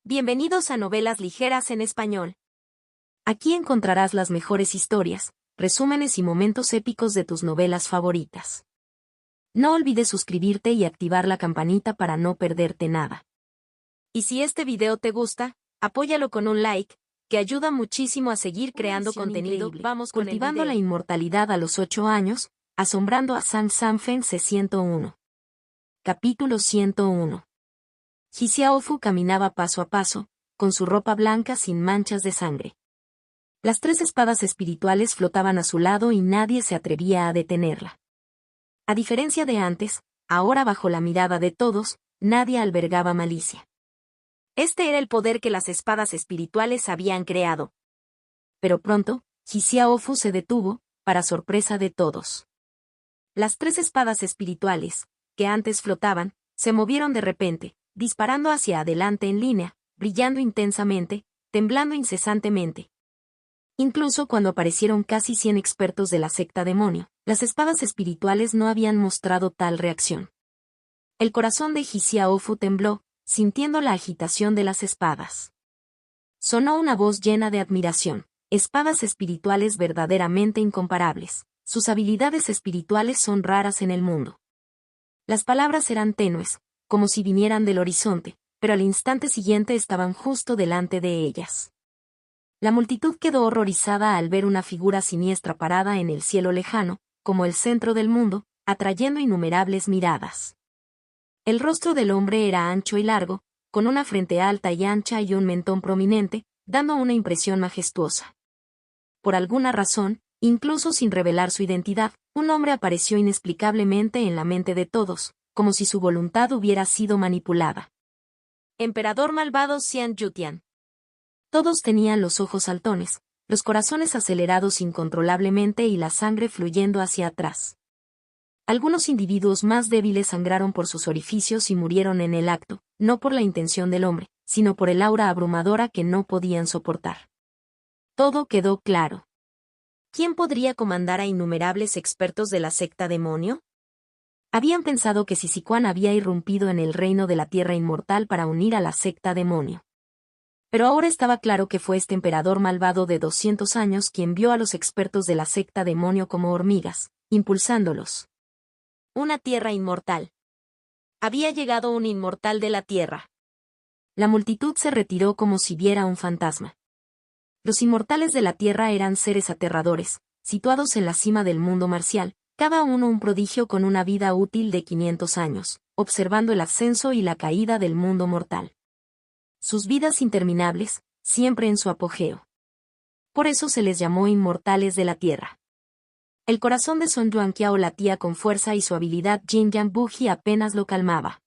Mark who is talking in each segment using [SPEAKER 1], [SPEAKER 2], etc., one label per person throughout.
[SPEAKER 1] Bienvenidos a Novelas Ligeras en Español. Aquí encontrarás las mejores historias, resúmenes y momentos épicos de tus novelas favoritas. No olvides suscribirte y activar la campanita para no perderte nada. Y si este video te gusta, apóyalo con un like, que ayuda muchísimo a seguir creando contenido. Vamos con
[SPEAKER 2] Cultivando la inmortalidad a los 8 años, asombrando a Sang Sanfen C101. Capítulo 101. Ji Xiaofu caminaba paso a paso, con su ropa blanca sin manchas de sangre. Las 3 espadas espirituales flotaban a su lado y nadie se atrevía a detenerla. A diferencia de antes, ahora bajo la mirada de todos, nadie albergaba malicia.
[SPEAKER 1] Este era el poder que las espadas espirituales habían creado.
[SPEAKER 2] Pero pronto, Ji Xiaofu se detuvo, para sorpresa de todos. Las 3 espadas espirituales, que antes flotaban, se movieron de repente, disparando hacia adelante en línea, brillando intensamente, temblando incesantemente. Incluso cuando aparecieron casi 100 expertos de la secta demonio, las espadas espirituales no habían mostrado tal reacción. El corazón de Ji Xiaofu tembló, sintiendo la agitación de las espadas. Sonó una voz llena de admiración. Espadas espirituales verdaderamente incomparables. Sus habilidades espirituales son raras en el mundo. Las palabras eran tenues, como si vinieran del horizonte, pero al instante siguiente estaban justo delante de ellas. La multitud quedó horrorizada al ver una figura siniestra parada en el cielo lejano, como el centro del mundo, atrayendo innumerables miradas. El rostro del hombre era ancho y largo, con una frente alta y ancha y un mentón prominente, dando una impresión majestuosa. Por alguna razón, incluso sin revelar su identidad, un hombre apareció inexplicablemente en la mente de todos, como si su voluntad hubiera sido manipulada.
[SPEAKER 1] Emperador malvado Xian Yutian.
[SPEAKER 2] Todos tenían los ojos saltones, los corazones acelerados incontrolablemente y la sangre fluyendo hacia atrás. Algunos individuos más débiles sangraron por sus orificios y murieron en el acto, no por la intención del hombre, sino por el aura abrumadora que no podían soportar. Todo quedó claro.
[SPEAKER 1] ¿Quién podría comandar a innumerables expertos de la secta demonio?
[SPEAKER 2] Habían pensado que Sisicuan había irrumpido en el reino de la tierra inmortal para unir a la secta demonio. Pero ahora estaba claro que fue este emperador malvado de 200 años quien vio a los expertos de la secta demonio como hormigas, impulsándolos.
[SPEAKER 1] Una tierra inmortal. Había llegado un inmortal de la tierra.
[SPEAKER 2] La multitud se retiró como si viera un fantasma. Los inmortales de la tierra eran seres aterradores, situados en la cima del mundo marcial, cada uno un prodigio con una vida útil de 500 años, observando el ascenso y la caída del mundo mortal. Sus vidas interminables, siempre en su apogeo. Por eso se les llamó inmortales de la tierra. El corazón de Song Yuanqiao latía con fuerza y su habilidad Jin Yang Buji apenas lo calmaba.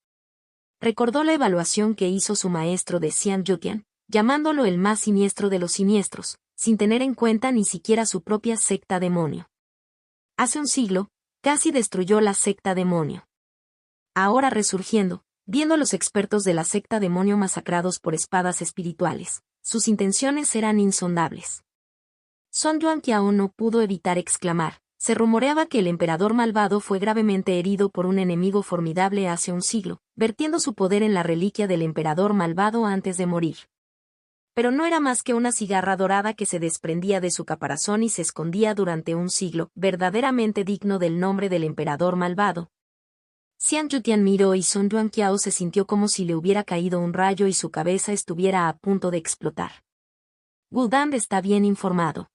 [SPEAKER 2] Recordó la evaluación que hizo su maestro de Xian Yutian, llamándolo el más siniestro de los siniestros, sin tener en cuenta ni siquiera su propia secta demonio. Hace un siglo, casi destruyó la secta demonio. Ahora resurgiendo, viendo a los expertos de la secta demonio masacrados por espadas espirituales, sus intenciones eran insondables. Song Yuanqiao no pudo evitar exclamar. Se rumoreaba que el emperador malvado fue gravemente herido por un enemigo formidable hace un siglo, vertiendo su poder en la reliquia del emperador malvado antes de morir. Pero no era más que una cigarra dorada que se desprendía de su caparazón y se escondía durante un siglo, verdaderamente digno del nombre del emperador malvado. Xian Yutian miró y Song Yuanqiao se sintió como si le hubiera caído un rayo y su cabeza estuviera a punto de explotar. Wu Dan está bien informado.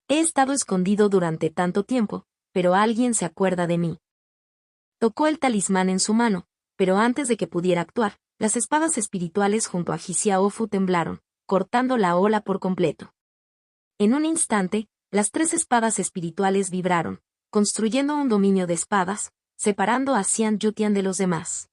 [SPEAKER 2] He estado escondido durante tanto tiempo, pero alguien se acuerda de mí. Tocó el talismán en su mano, pero antes de que pudiera actuar, las espadas espirituales junto a Ji Xiaofu temblaron, cortando la ola por completo. En un instante, las 3 espadas espirituales vibraron, construyendo un dominio de espadas, separando a Xian Yutian de los demás.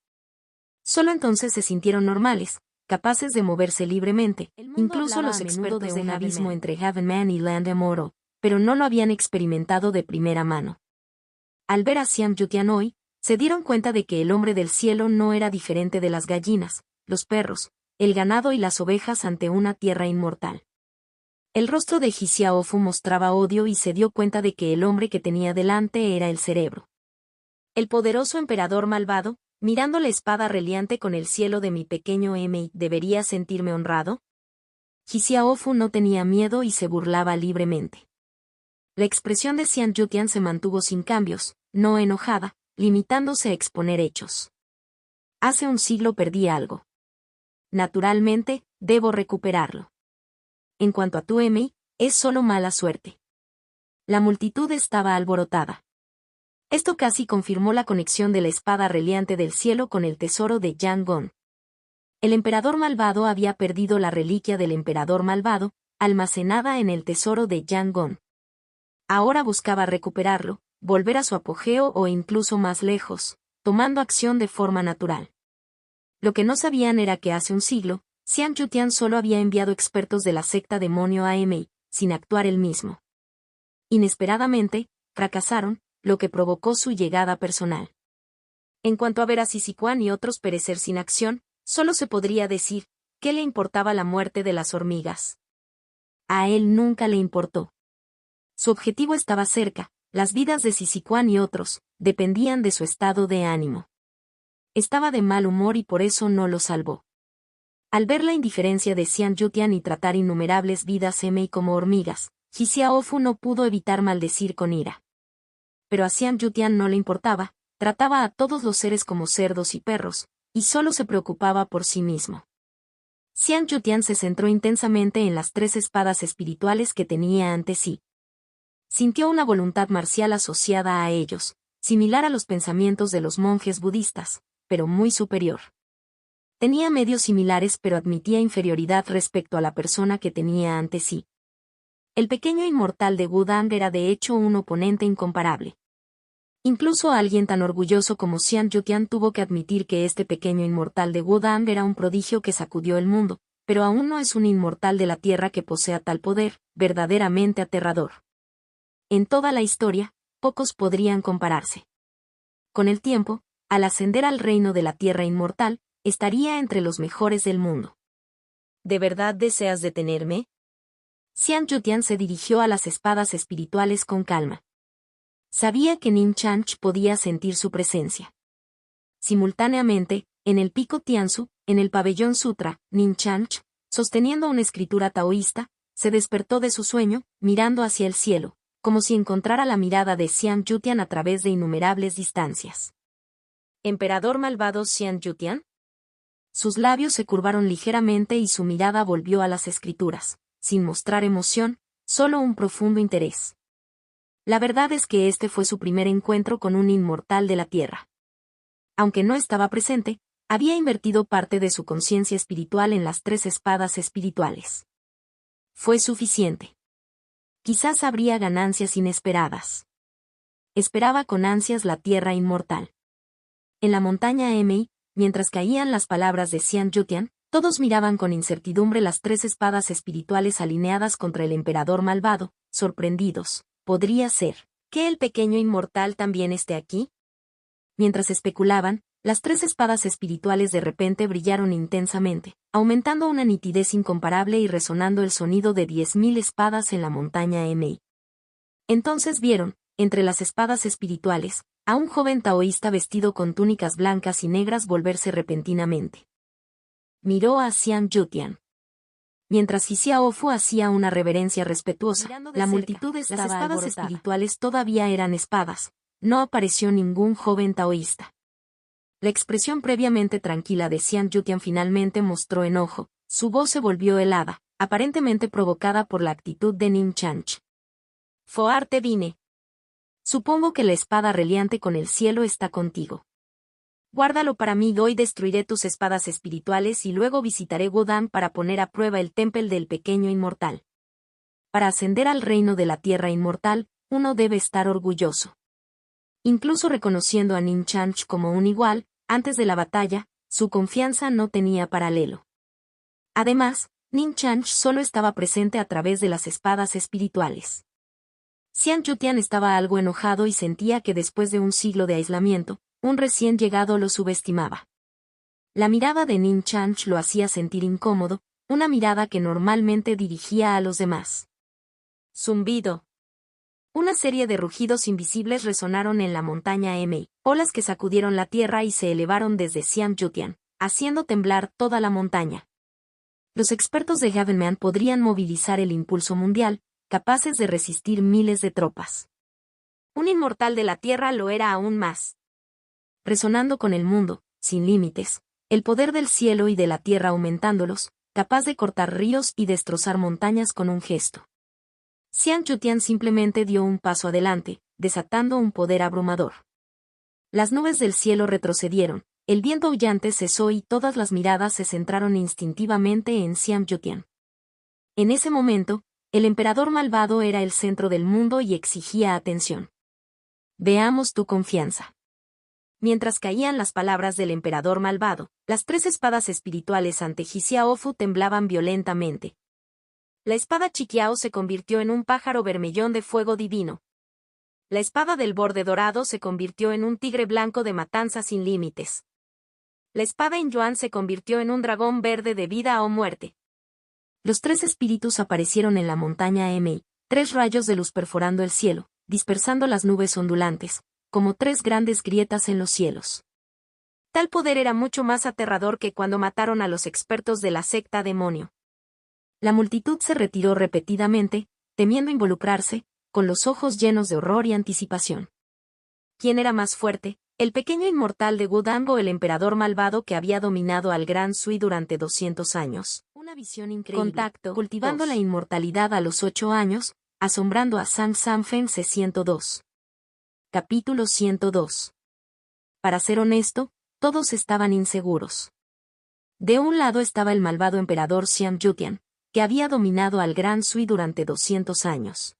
[SPEAKER 2] Solo entonces se sintieron normales, capaces de moverse libremente, incluso los expertos de un abismo entre Heaven Man y Land Immortal, pero no lo habían experimentado de primera mano. Al ver a Xian Yutian hoy, se dieron cuenta de que el hombre del cielo no era diferente de las gallinas, los perros, el ganado y las ovejas ante una tierra inmortal. El rostro de Ji Xiaofu mostraba odio y se dio cuenta de que el hombre que tenía delante era el cerebro. El poderoso emperador malvado,
[SPEAKER 1] Mirando la espada reliante con el cielo de mi pequeño Emei, ¿debería sentirme honrado? Xiaofu no tenía miedo y se burlaba libremente. La expresión de Xian Yutian se mantuvo sin cambios, no enojada, limitándose a exponer hechos. Hace un siglo perdí algo. Naturalmente, debo recuperarlo. En cuanto a tu Emei, es solo mala suerte. La multitud estaba alborotada. Esto casi confirmó la conexión de la espada reliante del cielo con el tesoro de Yangon. El emperador malvado había perdido la reliquia del emperador malvado, almacenada en el tesoro de Yangon. Ahora buscaba recuperarlo, volver a su apogeo o incluso más lejos, tomando acción de forma natural. Lo que no sabían era que hace un siglo, Xian Yutian solo había enviado expertos de la secta demonio a Emei, sin actuar él mismo. Inesperadamente, fracasaron, lo que provocó su llegada personal. En cuanto a ver a Sisicuan y otros perecer sin acción, solo se podría decir, ¿qué le importaba la muerte de las hormigas? A él nunca le importó. Su objetivo estaba cerca, las vidas de Sisicuan y otros, dependían de su estado de ánimo. Estaba de mal humor y por eso no lo salvó. Al ver la indiferencia de Xian Yutian y tratar innumerables vidas Emei como hormigas, Xiaofu no pudo evitar maldecir con ira. Pero a Xian Yutian no le importaba, trataba a todos los seres como cerdos y perros, y solo se preocupaba por sí mismo. Xian Yutian se centró intensamente en las 3 espadas espirituales que tenía ante sí. Sintió una voluntad marcial asociada a ellos, similar a los pensamientos de los monjes budistas, pero muy superior. Tenía medios similares pero admitía inferioridad respecto a la persona que tenía ante sí. El pequeño inmortal de Wudang era de hecho un oponente incomparable. Incluso alguien tan orgulloso como Xian Yutian tuvo que admitir que este pequeño inmortal de Wudang era un prodigio que sacudió el mundo, pero aún no es un inmortal de la tierra que posea tal poder, verdaderamente aterrador. En toda la historia, pocos podrían compararse. Con el tiempo, al ascender al reino de la tierra inmortal, estaría entre los mejores del mundo. ¿De verdad deseas detenerme? Xian Yutian se dirigió a las espadas espirituales con calma. Sabía que Nim Chanch podía sentir su presencia. Simultáneamente, en el pico Tianzu, en el pabellón Sutra, Nim Chanch, sosteniendo una escritura taoísta, se despertó de su sueño, mirando hacia el cielo, como si encontrara la mirada de Xian Yutian a través de innumerables distancias. ¿Emperador malvado Xian Yutian? Sus labios se curvaron ligeramente y su mirada volvió a las escrituras, sin mostrar emoción, solo un profundo interés. La verdad es que este fue su primer encuentro con un inmortal de la tierra. Aunque no estaba presente, había invertido parte de su conciencia espiritual en las 3 espadas espirituales. Fue suficiente. Quizás habría ganancias inesperadas. Esperaba con ansias la tierra inmortal. En la montaña Emei, mientras caían las palabras de Xian Yutian, todos miraban con incertidumbre las 3 espadas espirituales alineadas contra el emperador malvado, sorprendidos. ¿Podría ser que el pequeño inmortal también esté aquí? Mientras especulaban, las 3 espadas espirituales de repente brillaron intensamente, aumentando una nitidez incomparable y resonando el sonido de 10.000 espadas en la montaña Emei. Entonces vieron, entre las espadas espirituales, a un joven taoísta vestido con túnicas blancas y negras volverse repentinamente. Miró a Xian Yutian. Mientras Xiaofu hacía una reverencia respetuosa, la multitud estaba alborotada. Las espadas espirituales todavía eran espadas. No apareció ningún joven taoísta. La expresión previamente tranquila de Xian Yutian finalmente mostró enojo, su voz se volvió helada, aparentemente provocada por la actitud de Nim Chanch. Foar te vine. Supongo que la espada reliante con el cielo está contigo. Guárdalo para mí, hoy destruiré tus espadas espirituales y luego visitaré Wudang para poner a prueba el templo del pequeño inmortal. Para ascender al reino de la tierra inmortal, uno debe estar orgulloso. Incluso reconociendo a Nim Chanch como un igual, antes de la batalla, su confianza no tenía paralelo. Además, Nim Chanch solo estaba presente a través de las espadas espirituales. Xian Yutian estaba algo enojado y sentía que después de un siglo de aislamiento, un recién llegado lo subestimaba. La mirada de Nim Chanch lo hacía sentir incómodo, una mirada que normalmente dirigía a los demás. Zumbido. Una serie de rugidos invisibles resonaron en la montaña Emei, olas que sacudieron la tierra y se elevaron desde Xiangyutian, haciendo temblar toda la montaña. Los expertos de Havenman podrían movilizar el impulso mundial, capaces de resistir miles de tropas. Un inmortal de la tierra lo era aún más. Resonando con el mundo, sin límites, el poder del cielo y de la tierra aumentándolos, capaz de cortar ríos y destrozar montañas con un gesto. Xiangyutian simplemente dio un paso adelante, desatando un poder abrumador. Las nubes del cielo retrocedieron, el viento aullante cesó y todas las miradas se centraron instintivamente en Xiangyutian. En ese momento, el emperador malvado era el centro del mundo y exigía atención. Veamos tu confianza. Mientras caían las palabras del emperador malvado, las 3 espadas espirituales ante Hsiaofu temblaban violentamente. La espada Chiqiao se convirtió en un pájaro bermellón de fuego divino. La espada del borde dorado se convirtió en un tigre blanco de matanza sin límites. La espada Inyuan se convirtió en un dragón verde de vida o muerte. Los 3 espíritus aparecieron en la montaña Emei, 3 rayos de luz perforando el cielo, dispersando las nubes ondulantes, como 3 grandes grietas en los cielos. Tal poder era mucho más aterrador que cuando mataron a los expertos de la secta demonio. La multitud se retiró repetidamente, temiendo involucrarse, con los ojos llenos de horror y anticipación. ¿Quién era más fuerte, el pequeño inmortal de Wudang o el emperador malvado que había dominado al Gran Sui durante 200 años? Una visión increíble. Contacto, cultivando 2. La inmortalidad a los 8 años, asombrando a Sang Sanfen C102. Capítulo 102. Para ser honesto, todos estaban inseguros. De un lado estaba el malvado emperador Xiangyutian, que había dominado al Gran Sui durante 200 años.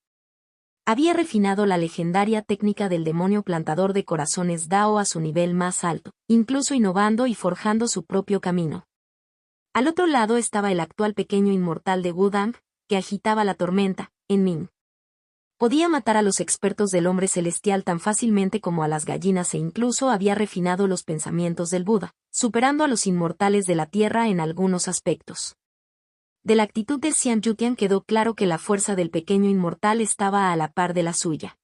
[SPEAKER 1] Había refinado la legendaria técnica del demonio plantador de corazones Dao a su nivel más alto, incluso innovando y forjando su propio camino. Al otro lado estaba el actual pequeño inmortal de Wudang, que agitaba la tormenta, en Ming. Podía matar a los expertos del hombre celestial tan fácilmente como a las gallinas e incluso había refinado los pensamientos del Buda, superando a los inmortales de la tierra en algunos aspectos. De la actitud de Xiangyutian quedó claro que la fuerza del pequeño inmortal estaba a la par de la suya.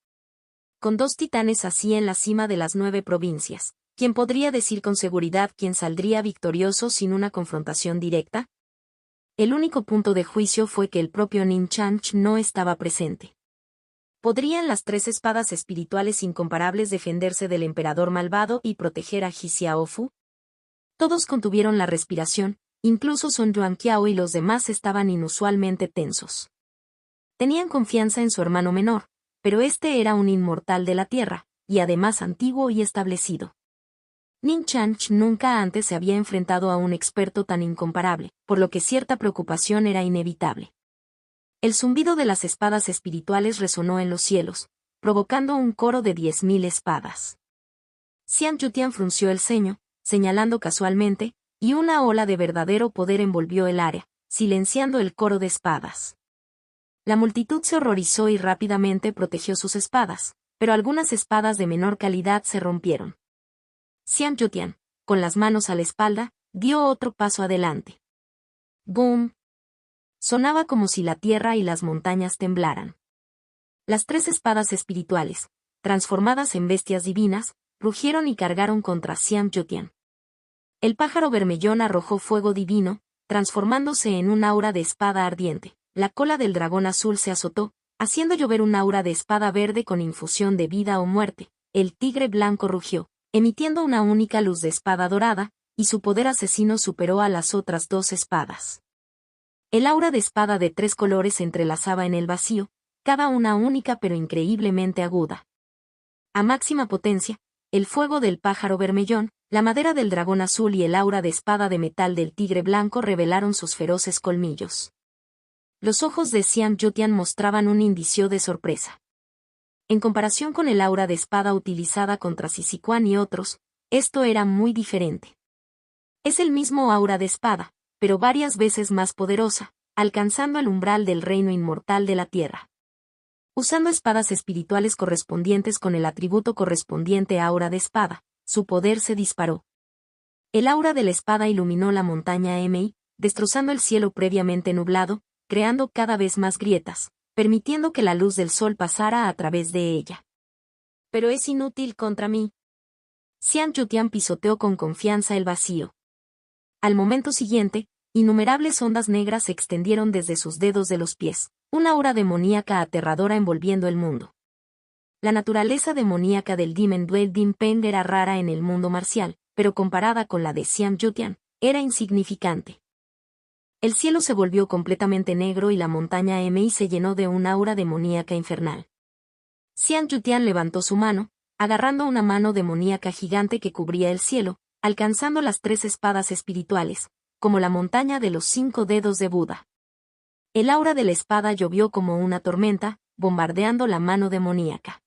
[SPEAKER 1] Con 2 titanes así en la cima de las 9 provincias, ¿quién podría decir con seguridad quién saldría victorioso sin una confrontación directa? El único punto de juicio fue que el propio Nin Chanch no estaba presente. ¿Podrían las 3 espadas espirituales incomparables defenderse del emperador malvado y proteger a Hsiaofu? Todos contuvieron la respiración. Incluso Sun Yuanqiao y los demás estaban inusualmente tensos. Tenían confianza en su hermano menor, pero este era un inmortal de la tierra, y además antiguo y establecido. Nin Chanch nunca antes se había enfrentado a un experto tan incomparable, por lo que cierta preocupación era inevitable. El zumbido de las espadas espirituales resonó en los cielos, provocando un coro de 10.000 espadas. Xiangyutian frunció el ceño, señalando casualmente, y una ola de verdadero poder envolvió el área, silenciando el coro de espadas. La multitud se horrorizó y rápidamente protegió sus espadas, pero algunas espadas de menor calidad se rompieron. Xiangyutian, con las manos a la espalda, dio otro paso adelante. ¡Boom! Sonaba como si la tierra y las montañas temblaran. Las 3 espadas espirituales, transformadas en bestias divinas, rugieron y cargaron contra Xiangyutian. El pájaro bermellón arrojó fuego divino, transformándose en un aura de espada ardiente. La cola del dragón azul se azotó, haciendo llover un aura de espada verde con infusión de vida o muerte. El tigre blanco rugió, emitiendo una única luz de espada dorada, y su poder asesino superó a las otras 2 espadas. El aura de espada de 3 colores se entrelazaba en el vacío, cada una única pero increíblemente aguda. A máxima potencia, el fuego del pájaro bermellón, la madera del dragón azul y el aura de espada de metal del tigre blanco revelaron sus feroces colmillos. Los ojos de Xiangyutian mostraban un indicio de sorpresa. En comparación con el aura de espada utilizada contra Sisiquan y otros, esto era muy diferente. Es el mismo aura de espada, pero varias veces más poderosa, alcanzando el umbral del reino inmortal de la tierra. Usando espadas espirituales correspondientes con el atributo correspondiente a aura de espada, su poder se disparó. El aura de la espada iluminó la montaña Emei, destrozando el cielo previamente nublado, creando cada vez más grietas, permitiendo que la luz del sol pasara a través de ella. Pero es inútil contra mí. Xian Yutian pisoteó con confianza el vacío. Al momento siguiente, innumerables ondas negras se extendieron desde sus dedos de los pies, una aura demoníaca aterradora envolviendo el mundo. La naturaleza demoníaca del Demon Duel Dim Peng era rara en el mundo marcial, pero comparada con la de Xian Yutian, era insignificante. El cielo se volvió completamente negro y la montaña Mi se llenó de un aura demoníaca infernal. Xian Yutian levantó su mano, agarrando una mano demoníaca gigante que cubría el cielo, alcanzando las 3 espadas espirituales, como la montaña de los 5 dedos de Buda. El aura de la espada llovió como una tormenta, bombardeando la mano demoníaca.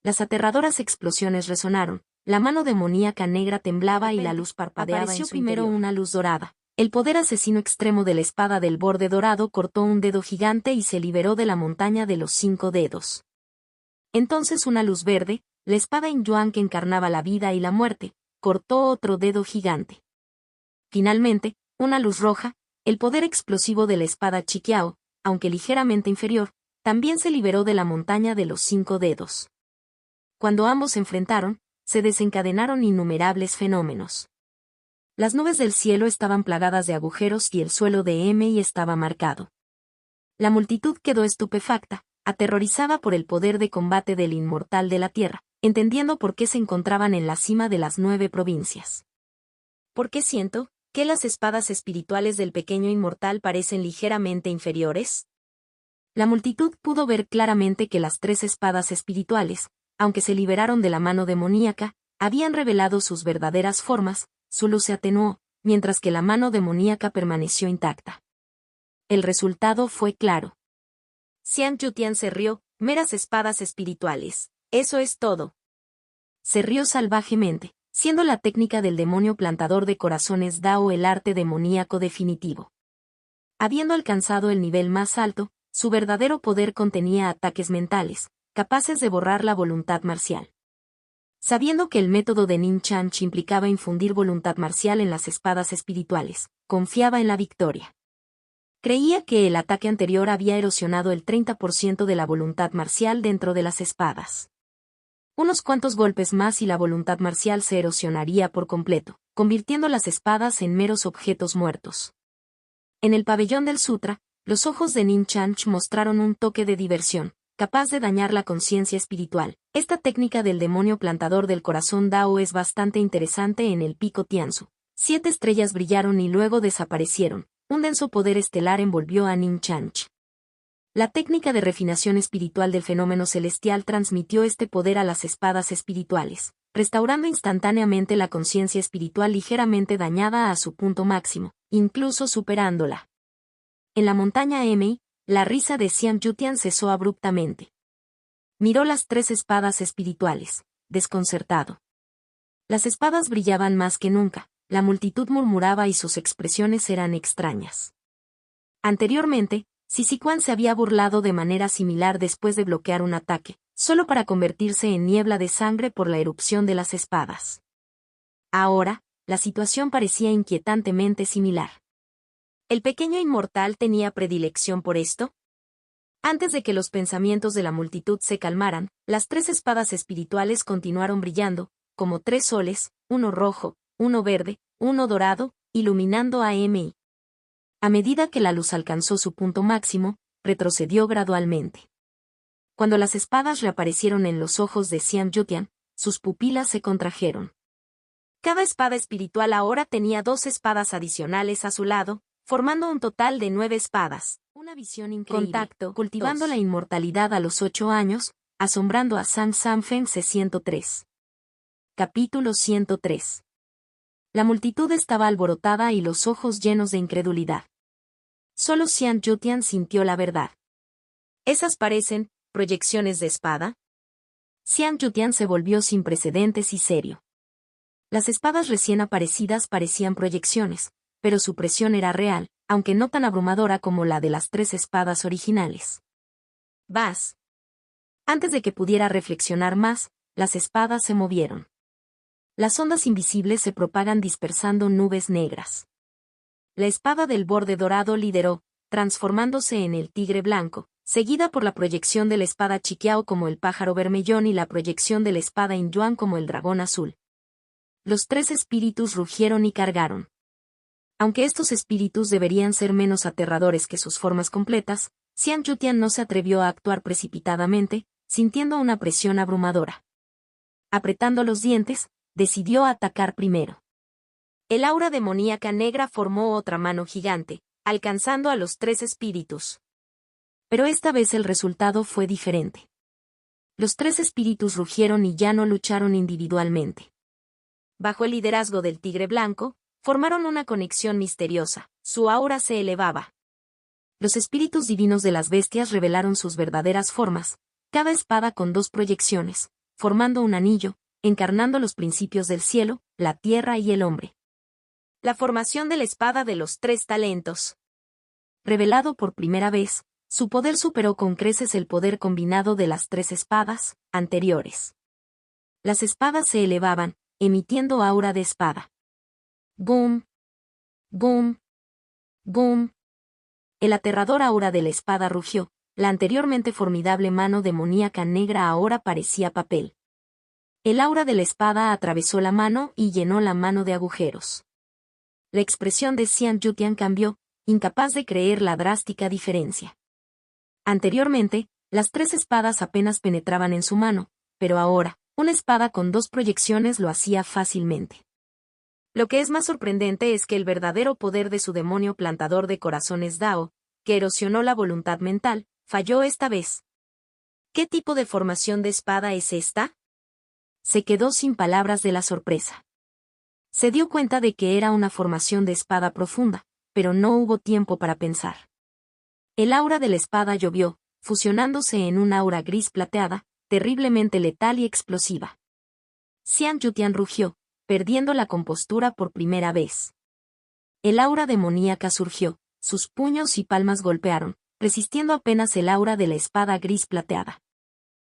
[SPEAKER 1] Las aterradoras explosiones resonaron, la mano demoníaca negra temblaba y la luz parpadeaba. Apareció primero una luz dorada. El poder asesino extremo de la espada del borde dorado cortó un dedo gigante y se liberó de la montaña de los 5 dedos. Entonces una luz verde, la espada Yin Yuan que encarnaba la vida y la muerte, cortó otro dedo gigante. Finalmente, una luz roja, el poder explosivo de la espada Chiqiao, aunque ligeramente inferior, también se liberó de la montaña de los 5 dedos. Cuando ambos se enfrentaron, se desencadenaron innumerables fenómenos. Las nubes del cielo estaban plagadas de agujeros y el suelo de Mi estaba marcado. La multitud quedó estupefacta, aterrorizada por el poder de combate del inmortal de la tierra, entendiendo por qué se encontraban en la cima de las 9 provincias. ¿Por qué siento que las espadas espirituales del pequeño inmortal parecen ligeramente inferiores? La multitud pudo ver claramente que las 3 espadas espirituales, aunque se liberaron de la mano demoníaca, habían revelado sus verdaderas formas, su luz se atenuó, mientras que la mano demoníaca permaneció intacta. El resultado fue claro. Xian Yutian se rió, meras espadas espirituales, eso es todo. Se rió salvajemente, siendo la técnica del demonio plantador de corazones Dao el arte demoníaco definitivo. Habiendo alcanzado el nivel más alto, su verdadero poder contenía ataques mentales, capaces de borrar la voluntad marcial. Sabiendo que el método de Ning Chanch implicaba infundir voluntad marcial en las espadas espirituales, confiaba en la victoria. Creía que el ataque anterior había erosionado el 30% de la voluntad marcial dentro de las espadas. Unos cuantos golpes más y la voluntad marcial se erosionaría por completo, convirtiendo las espadas en meros objetos muertos. En el pabellón del sutra, los ojos de Ning Chanch mostraron un toque de diversión, capaz de dañar la conciencia espiritual. Esta técnica del demonio plantador del corazón Dao es bastante interesante en el pico Tianzu. 7 estrellas brillaron y luego desaparecieron. Un denso poder estelar envolvió a Ning Chanch. La técnica de refinación espiritual del fenómeno celestial transmitió este poder a las espadas espirituales, restaurando instantáneamente la conciencia espiritual ligeramente dañada a su punto máximo, incluso superándola. En la montaña Mi, la risa de Xian Yutian cesó abruptamente. Miró las 3 espadas espirituales, desconcertado. Las espadas brillaban más que nunca, la multitud murmuraba y sus expresiones eran extrañas. Anteriormente, Sisiquan se había burlado de manera similar después de bloquear un ataque, solo para convertirse en niebla de sangre por la erupción de las espadas. Ahora, la situación parecía inquietantemente similar. ¿El pequeño inmortal tenía predilección por esto? Antes de que los pensamientos de la multitud se calmaran, las 3 espadas espirituales continuaron brillando, como 3 soles, uno rojo, uno verde, uno dorado, iluminando a Mi. A medida que la luz alcanzó su punto máximo, retrocedió gradualmente. Cuando las espadas reaparecieron en los ojos de Xian Yutian, sus pupilas se contrajeron. Cada espada espiritual ahora tenía 2 espadas adicionales a su lado, formando un total de 9 espadas. Una visión increíble. Contacto, cultivando 2. La inmortalidad a los 8 años, asombrando a Sang Sanfen C103. Capítulo 103. La multitud estaba alborotada y los ojos llenos de incredulidad. Solo Xian Yutian sintió la verdad. ¿Esas parecen proyecciones de espada? Xian Yutian se volvió sin precedentes y serio. Las espadas recién aparecidas parecían proyecciones, pero su presión era real, aunque no tan abrumadora como la de las 3 espadas originales. Vas. Antes de que pudiera reflexionar más, las espadas se movieron. Las ondas invisibles se propagan dispersando nubes negras. La espada del borde dorado lideró, transformándose en el tigre blanco, seguida por la proyección de la espada Chiqiao como el pájaro vermellón y la proyección de la espada Inyuan como el dragón azul. Los 3 espíritus rugieron y cargaron. Aunque estos espíritus deberían ser menos aterradores que sus formas completas, Xian Yutian no se atrevió a actuar precipitadamente, sintiendo una presión abrumadora. Apretando los dientes, decidió atacar primero. El aura demoníaca negra formó otra mano gigante, alcanzando a los 3 espíritus. Pero esta vez el resultado fue diferente. Los 3 espíritus rugieron y ya no lucharon individualmente. Bajo el liderazgo del tigre blanco, formaron una conexión misteriosa, su aura se elevaba. Los espíritus divinos de las bestias revelaron sus verdaderas formas, cada espada con 2 proyecciones, formando un anillo, encarnando los principios del cielo, la tierra y el hombre. La formación de la espada de los 3 talentos. Revelado por primera vez, su poder superó con creces el poder combinado de las 3 espadas anteriores. Las espadas se elevaban, emitiendo aura de espada. Boom, boom, boom. El aterrador aura de la espada rugió, la anteriormente formidable mano demoníaca negra ahora parecía papel. El aura de la espada atravesó la mano y llenó la mano de agujeros. La expresión de Xian Yutian cambió, incapaz de creer la drástica diferencia. Anteriormente, las 3 espadas apenas penetraban en su mano, pero ahora, una espada con 2 proyecciones lo hacía fácilmente. Lo que es más sorprendente es que el verdadero poder de su demonio plantador de corazones Dao, que erosionó la voluntad mental, falló esta vez. ¿Qué tipo de formación de espada es esta? Se quedó sin palabras de la sorpresa. Se dio cuenta de que era una formación de espada profunda, pero no hubo tiempo para pensar. El aura de la espada llovió, fusionándose en un aura gris plateada, terriblemente letal y explosiva. Xian Yutian rugió, perdiendo la compostura por primera vez. El aura demoníaca surgió, sus puños y palmas golpearon, resistiendo apenas el aura de la espada gris plateada.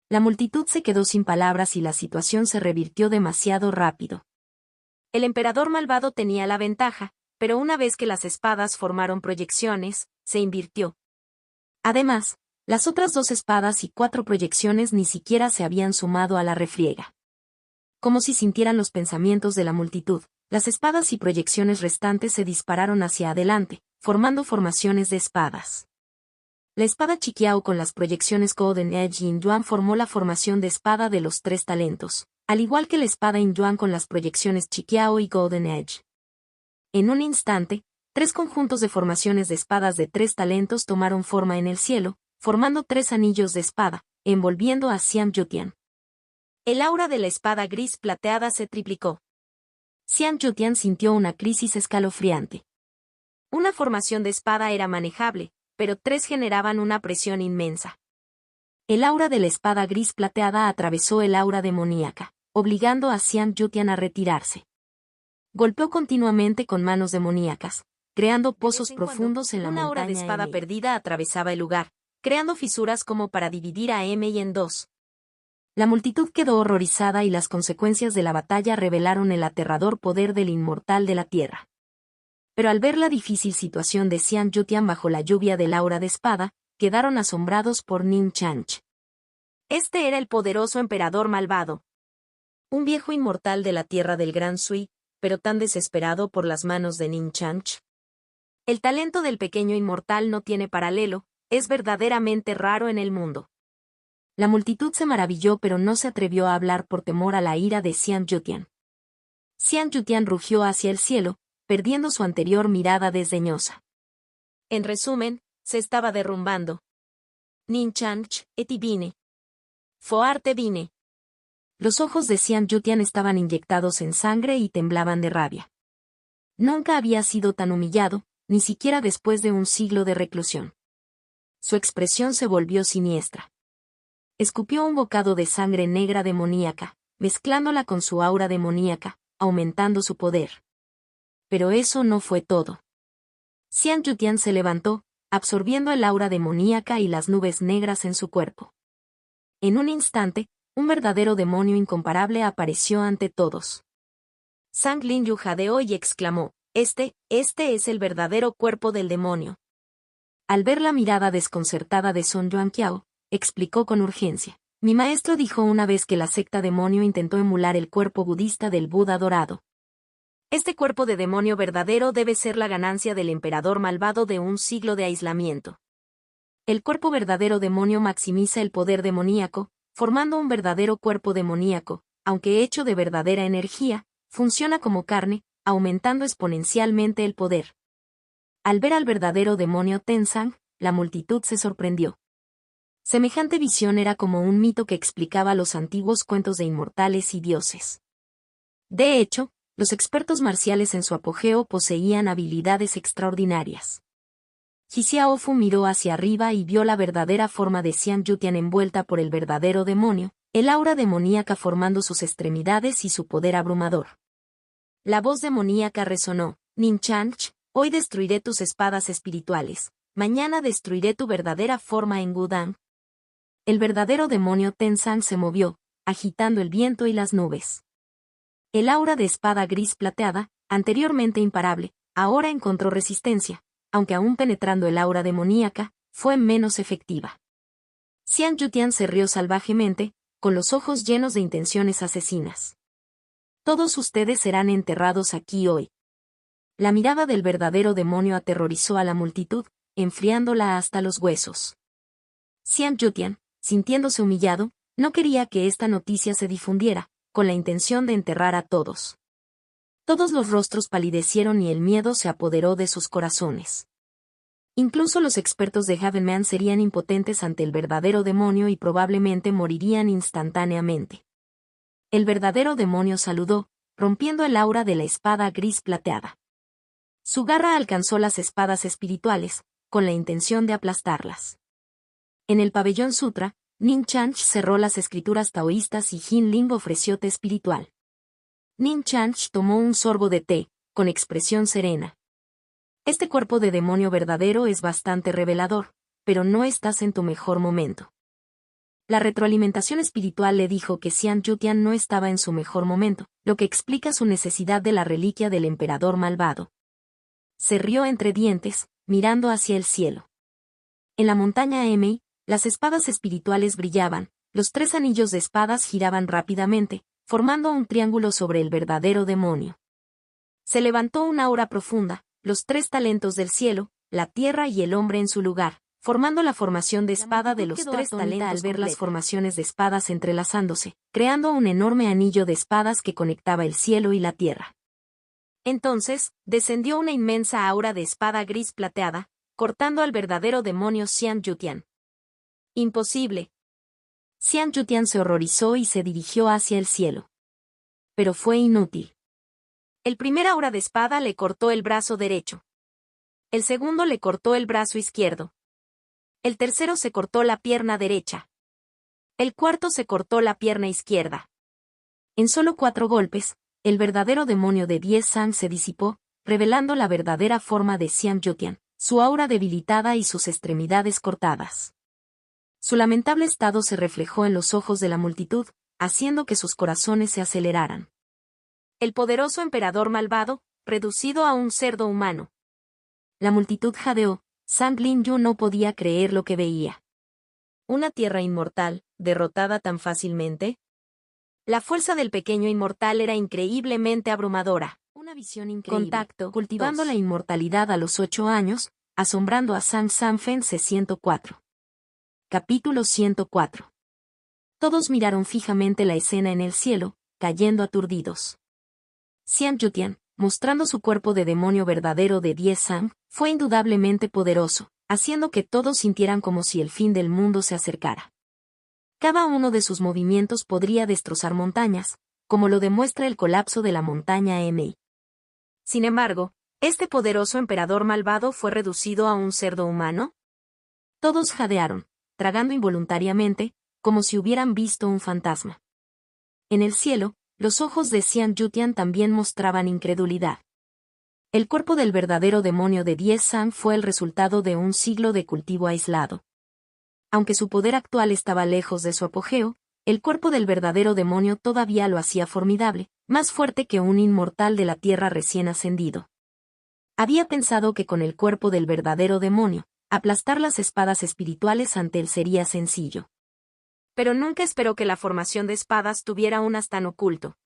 [SPEAKER 1] La multitud se quedó sin palabras y la situación se revirtió demasiado rápido. El emperador malvado tenía la ventaja, pero una vez que las espadas formaron proyecciones, se invirtió. Además, las otras 2 espadas y 4 proyecciones ni siquiera se habían sumado a la refriega. Como si sintieran los pensamientos de la multitud, las espadas y proyecciones restantes se dispararon hacia adelante, formando formaciones de espadas. La espada Chiqiao con las proyecciones Golden Edge y Inyuan formó la formación de espada de los 3 talentos, al igual que la espada Inyuan con las proyecciones Chiqiao y Golden Edge. En un instante, 3 conjuntos de formaciones de espadas de 3 talentos tomaron forma en el cielo, formando 3 anillos de espada, envolviendo a Xian Yutian. El aura de la espada gris plateada se triplicó. Xian Yutian sintió una crisis escalofriante. Una formación de espada era manejable, pero 3 generaban una presión inmensa. El aura de la espada gris plateada atravesó el aura demoníaca, obligando a Xian Yutian a retirarse. Golpeó continuamente con manos demoníacas, creando pozos profundos en la montaña. Una aura de espada perdida atravesaba el lugar, creando fisuras como para dividir a Mei en 2. La multitud quedó horrorizada y las consecuencias de la batalla revelaron el aterrador poder del inmortal de la tierra. Pero al ver la difícil situación de Xian Yutian bajo la lluvia del aura de espada, quedaron asombrados por Ning Chanch. Este era el poderoso emperador malvado. Un viejo inmortal de la tierra del Gran Sui, pero tan desesperado por las manos de Ning Chanch. El talento del pequeño inmortal no tiene paralelo, es verdaderamente raro en el mundo. La multitud se maravilló pero no se atrevió a hablar por temor a la ira de Xian Yutian. Xian Yutian rugió hacia el cielo, perdiendo su anterior mirada desdeñosa. En resumen, se estaba derrumbando. Ning Chanch, eti vine. Foarte vine. Los ojos de Xian Yutian estaban inyectados en sangre y temblaban de rabia. Nunca había sido tan humillado, ni siquiera después de un siglo de reclusión. Su expresión se volvió siniestra. Escupió un bocado de sangre negra demoníaca, mezclándola con su aura demoníaca, aumentando su poder. Pero eso no fue todo. Xian Yutian se levantó, absorbiendo el aura demoníaca y las nubes negras en su cuerpo. En un instante, un verdadero demonio incomparable apareció ante todos. Zhang Linyu jadeó y exclamó, Este es el verdadero cuerpo del demonio. Al ver la mirada desconcertada de Son Yuanqiao, explicó con urgencia. Mi maestro dijo una vez que la secta demonio intentó emular el cuerpo budista del Buda dorado. Este cuerpo de demonio verdadero debe ser la ganancia del emperador malvado de un siglo de aislamiento. El cuerpo verdadero demonio maximiza el poder demoníaco, formando un verdadero cuerpo demoníaco, aunque hecho de verdadera energía, funciona como carne, aumentando exponencialmente el poder. Al ver al verdadero demonio Tenzang, la multitud se sorprendió. Semejante visión era como un mito que explicaba los antiguos cuentos de inmortales y dioses. De hecho, los expertos marciales en su apogeo poseían habilidades extraordinarias. Xiaofu miró hacia arriba y vio la verdadera forma de Xian Yutian envuelta por el verdadero demonio, el aura demoníaca formando sus extremidades y su poder abrumador. La voz demoníaca resonó, Nin Chanch, hoy destruiré tus espadas espirituales, mañana destruiré tu verdadera forma en Gudang. El verdadero demonio Tenzang se movió, agitando el viento y las nubes. El aura de espada gris plateada, anteriormente imparable, ahora encontró resistencia, aunque aún penetrando el aura demoníaca, fue menos efectiva. Xian Yutian se rió salvajemente, con los ojos llenos de intenciones asesinas. Todos ustedes serán enterrados aquí hoy. La mirada del verdadero demonio aterrorizó a la multitud, enfriándola hasta los huesos. Xian Yutian, sintiéndose humillado, no quería que esta noticia se difundiera, con la intención de enterrar a todos. Todos los rostros palidecieron y el miedo se apoderó de sus corazones. Incluso los expertos de Havenman serían impotentes ante el verdadero demonio y probablemente morirían instantáneamente. El verdadero demonio saludó, rompiendo el aura de la espada gris plateada. Su garra alcanzó las espadas espirituales, con la intención de aplastarlas. En el pabellón sutra, Nin Chanch cerró las escrituras taoístas y Jin Ling ofreció té espiritual. Nin Chanch tomó un sorbo de té, con expresión serena. Este cuerpo de demonio verdadero es bastante revelador, pero no estás en tu mejor momento. La retroalimentación espiritual le dijo que Xian Yutian no estaba en su mejor momento, lo que explica su necesidad de la reliquia del emperador malvado. Se rió entre dientes, mirando hacia el cielo. En la montaña Emei, las espadas espirituales brillaban, los 3 anillos de espadas giraban rápidamente, formando un triángulo sobre el verdadero demonio. Se levantó una aura profunda, los 3 talentos del cielo, la tierra y el hombre en su lugar, formando la formación de espada de los 3 talentos al ver las formaciones de espadas entrelazándose, creando un enorme anillo de espadas que conectaba el cielo y la tierra. Entonces, descendió una inmensa aura de espada gris plateada, cortando al verdadero demonio Xian Yutian. Imposible. Xian Yutian se horrorizó y se dirigió hacia el cielo. Pero fue inútil. El primer aura de espada le cortó el brazo derecho. El segundo le cortó el brazo izquierdo. El tercero se cortó la pierna derecha. El cuarto se cortó la pierna izquierda. En solo 4 golpes, el verdadero demonio de 10 Sang se disipó, revelando la verdadera forma de Xian Yutian, su aura debilitada y sus extremidades cortadas. Su lamentable estado se reflejó en los ojos de la multitud, haciendo que sus corazones se aceleraran. El poderoso emperador malvado, reducido a un cerdo humano. La multitud jadeó, Sang Lin-yu no podía creer lo que veía. ¿Una tierra inmortal, derrotada tan fácilmente? La fuerza del pequeño inmortal era increíblemente abrumadora. Una visión increíble. Contacto, cultivando la inmortalidad a los 8 años, asombrando a Sang Sanfen C104. Capítulo 104. Todos miraron fijamente la escena en el cielo, cayendo aturdidos. Xian Yutian, mostrando su cuerpo de demonio verdadero de 10 Sang, fue indudablemente poderoso, haciendo que todos sintieran como si el fin del mundo se acercara. Cada uno de sus movimientos podría destrozar montañas, como lo demuestra el colapso de la montaña Emei. Sin embargo, ¿este poderoso emperador malvado fue reducido a un cerdo humano? Todos jadearon, tragando involuntariamente, como si hubieran visto un fantasma. En el cielo, los ojos de Xian Yutian también mostraban incredulidad. El cuerpo del verdadero demonio de 10 Sang fue el resultado de un siglo de cultivo aislado. Aunque su poder actual estaba lejos de su apogeo, el cuerpo del verdadero demonio todavía lo hacía formidable, más fuerte que un inmortal de la tierra recién ascendido. Había pensado que con el cuerpo del verdadero demonio, Aplastar las espadas espirituales ante él sería sencillo. Pero nunca esperó que la formación de espadas tuviera un as tan oculto.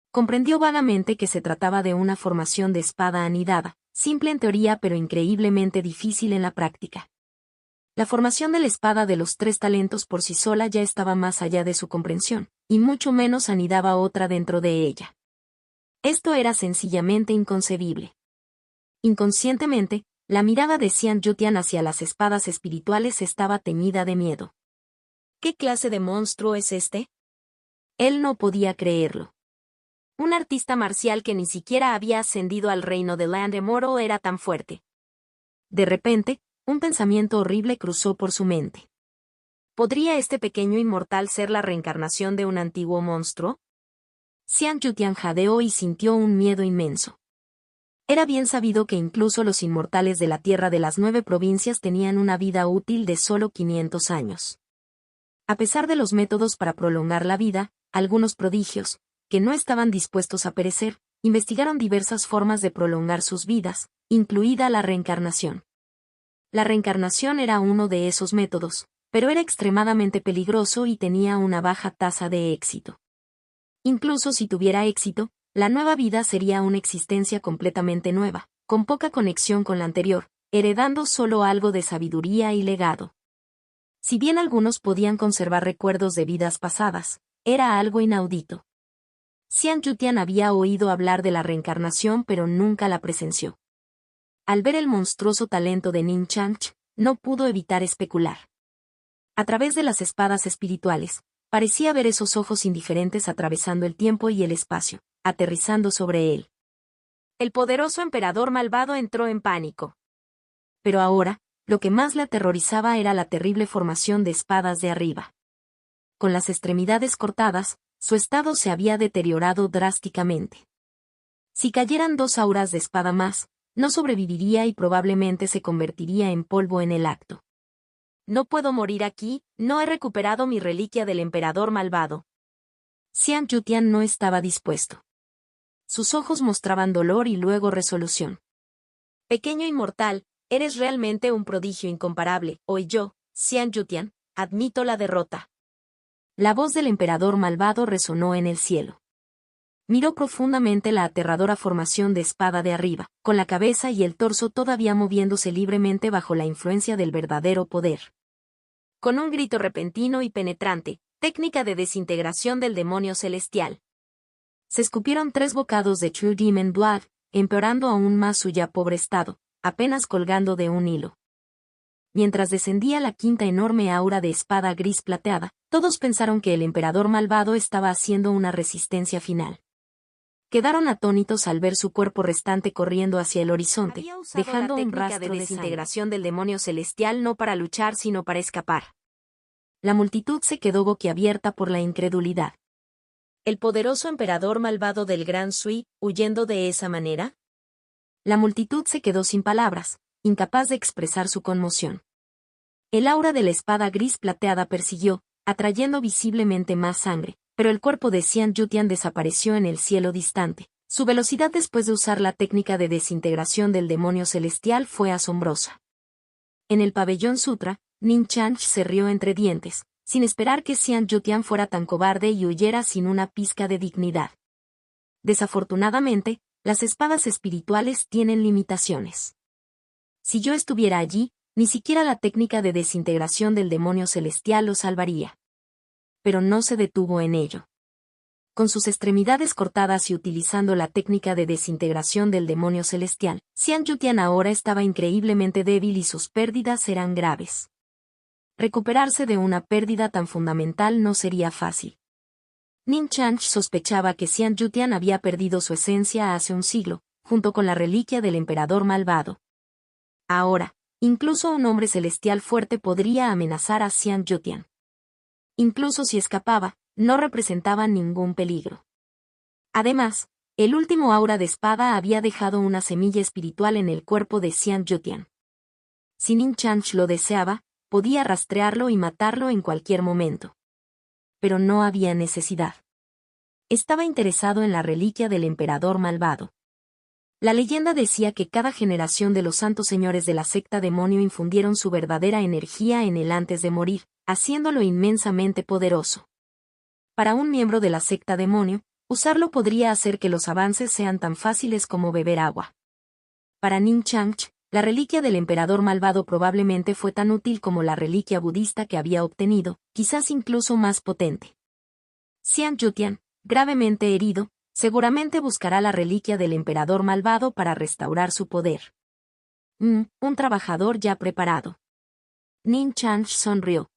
[SPEAKER 1] Comprendió vagamente que se trataba de una formación de espada anidada, simple en teoría pero increíblemente difícil en la práctica. La formación de la espada de los 3 talentos por sí sola ya estaba más allá de su comprensión, y mucho menos anidaba otra dentro de ella. Esto era sencillamente inconcebible. Inconscientemente, la mirada de Xian Yutian hacia las espadas espirituales estaba teñida de miedo. ¿Qué clase de monstruo es este? Él no podía creerlo. Un artista marcial que ni siquiera había ascendido al reino de Land Immortal era tan fuerte. De repente, un pensamiento horrible cruzó por su mente. ¿Podría este pequeño inmortal ser la reencarnación de un antiguo monstruo? Xian Yutian jadeó y sintió un miedo inmenso. Era bien sabido que incluso los inmortales de la Tierra de las 9 provincias tenían una vida útil de solo 500 años. A pesar de los métodos para prolongar la vida, algunos prodigios, que no estaban dispuestos a perecer, investigaron diversas formas de prolongar sus vidas, incluida la reencarnación. La reencarnación era uno de esos métodos, pero era extremadamente peligroso y tenía una baja tasa de éxito. Incluso si tuviera éxito, la nueva vida sería una existencia completamente nueva, con poca conexión con la anterior, heredando solo algo de sabiduría y legado. Si bien algunos podían conservar recuerdos de vidas pasadas, era algo inaudito. Xian Yutian había oído hablar de la reencarnación pero nunca la presenció. Al ver el monstruoso talento de Ning Chanch, no pudo evitar especular. A través de las espadas espirituales, parecía ver esos ojos indiferentes atravesando el tiempo y el espacio, aterrizando sobre él. El poderoso emperador malvado entró en pánico. Pero ahora, lo que más le aterrorizaba era la terrible formación de espadas de arriba. Con las extremidades cortadas, su estado se había deteriorado drásticamente. Si cayeran 2 auras de espada más, no sobreviviría y probablemente se convertiría en polvo en el acto. No puedo morir aquí, no he recuperado mi reliquia del emperador malvado. Xian Yutian no estaba dispuesto. Sus ojos mostraban dolor y luego resolución. Pequeño inmortal, eres realmente un prodigio incomparable, hoy yo, Xian Yutian, admito la derrota. La voz del emperador malvado resonó en el cielo. Miró profundamente la aterradora formación de espada de arriba, con la cabeza y el torso todavía moviéndose libremente bajo la influencia del verdadero poder. Con un grito repentino y penetrante, técnica de desintegración del demonio celestial. Se escupieron 3 bocados de True Demon Blood, empeorando aún más su ya pobre estado, apenas colgando de un hilo. Mientras descendía la 5ª enorme aura de espada gris plateada, todos pensaron que el emperador malvado estaba haciendo una resistencia final. Quedaron atónitos al ver su cuerpo restante corriendo hacia el horizonte, dejando un rastro de desintegración del demonio celestial no para luchar sino para escapar. La multitud se quedó boquiabierta por la incredulidad. ¿El poderoso emperador malvado del Gran Sui, huyendo de esa manera? La multitud se quedó sin palabras, incapaz de expresar su conmoción. El aura de la espada gris plateada persiguió, atrayendo visiblemente más sangre, pero el cuerpo de Xian Yutian desapareció en el cielo distante. Su velocidad después de usar la técnica de desintegración del demonio celestial fue asombrosa. En el pabellón Sutra, Ning Chanch se rió entre dientes, sin esperar que Xian Yutian fuera tan cobarde y huyera sin una pizca de dignidad. Desafortunadamente, las espadas espirituales tienen limitaciones. Si yo estuviera allí, ni siquiera la técnica de desintegración del demonio celestial lo salvaría. Pero no se detuvo en ello. Con sus extremidades cortadas y utilizando la técnica de desintegración del demonio celestial, Xian Yutian ahora estaba increíblemente débil y sus pérdidas eran graves. Recuperarse de una pérdida tan fundamental no sería fácil. Ning Chanch sospechaba que Xian Yutian había perdido su esencia hace un siglo, junto con la reliquia del emperador malvado. Ahora, incluso un hombre celestial fuerte podría amenazar a Xian Yutian. Incluso si escapaba, no representaba ningún peligro. Además, el último aura de espada había dejado una semilla espiritual en el cuerpo de Xian Yutian. Si Ning Chanch lo deseaba, podía rastrearlo y matarlo en cualquier momento. Pero no había necesidad. Estaba interesado en la reliquia del emperador malvado. La leyenda decía que cada generación de los santos señores de la secta demonio infundieron su verdadera energía en él antes de morir, haciéndolo inmensamente poderoso. Para un miembro de la secta demonio, usarlo podría hacer que los avances sean tan fáciles como beber agua. Para Ning Changch, la reliquia del emperador malvado probablemente fue tan útil como la reliquia budista que había obtenido, quizás incluso más potente. Xiang Yutian, gravemente herido, seguramente buscará la reliquia del emperador malvado para restaurar su poder. Un trabajador ya preparado. Ning Changch sonrió.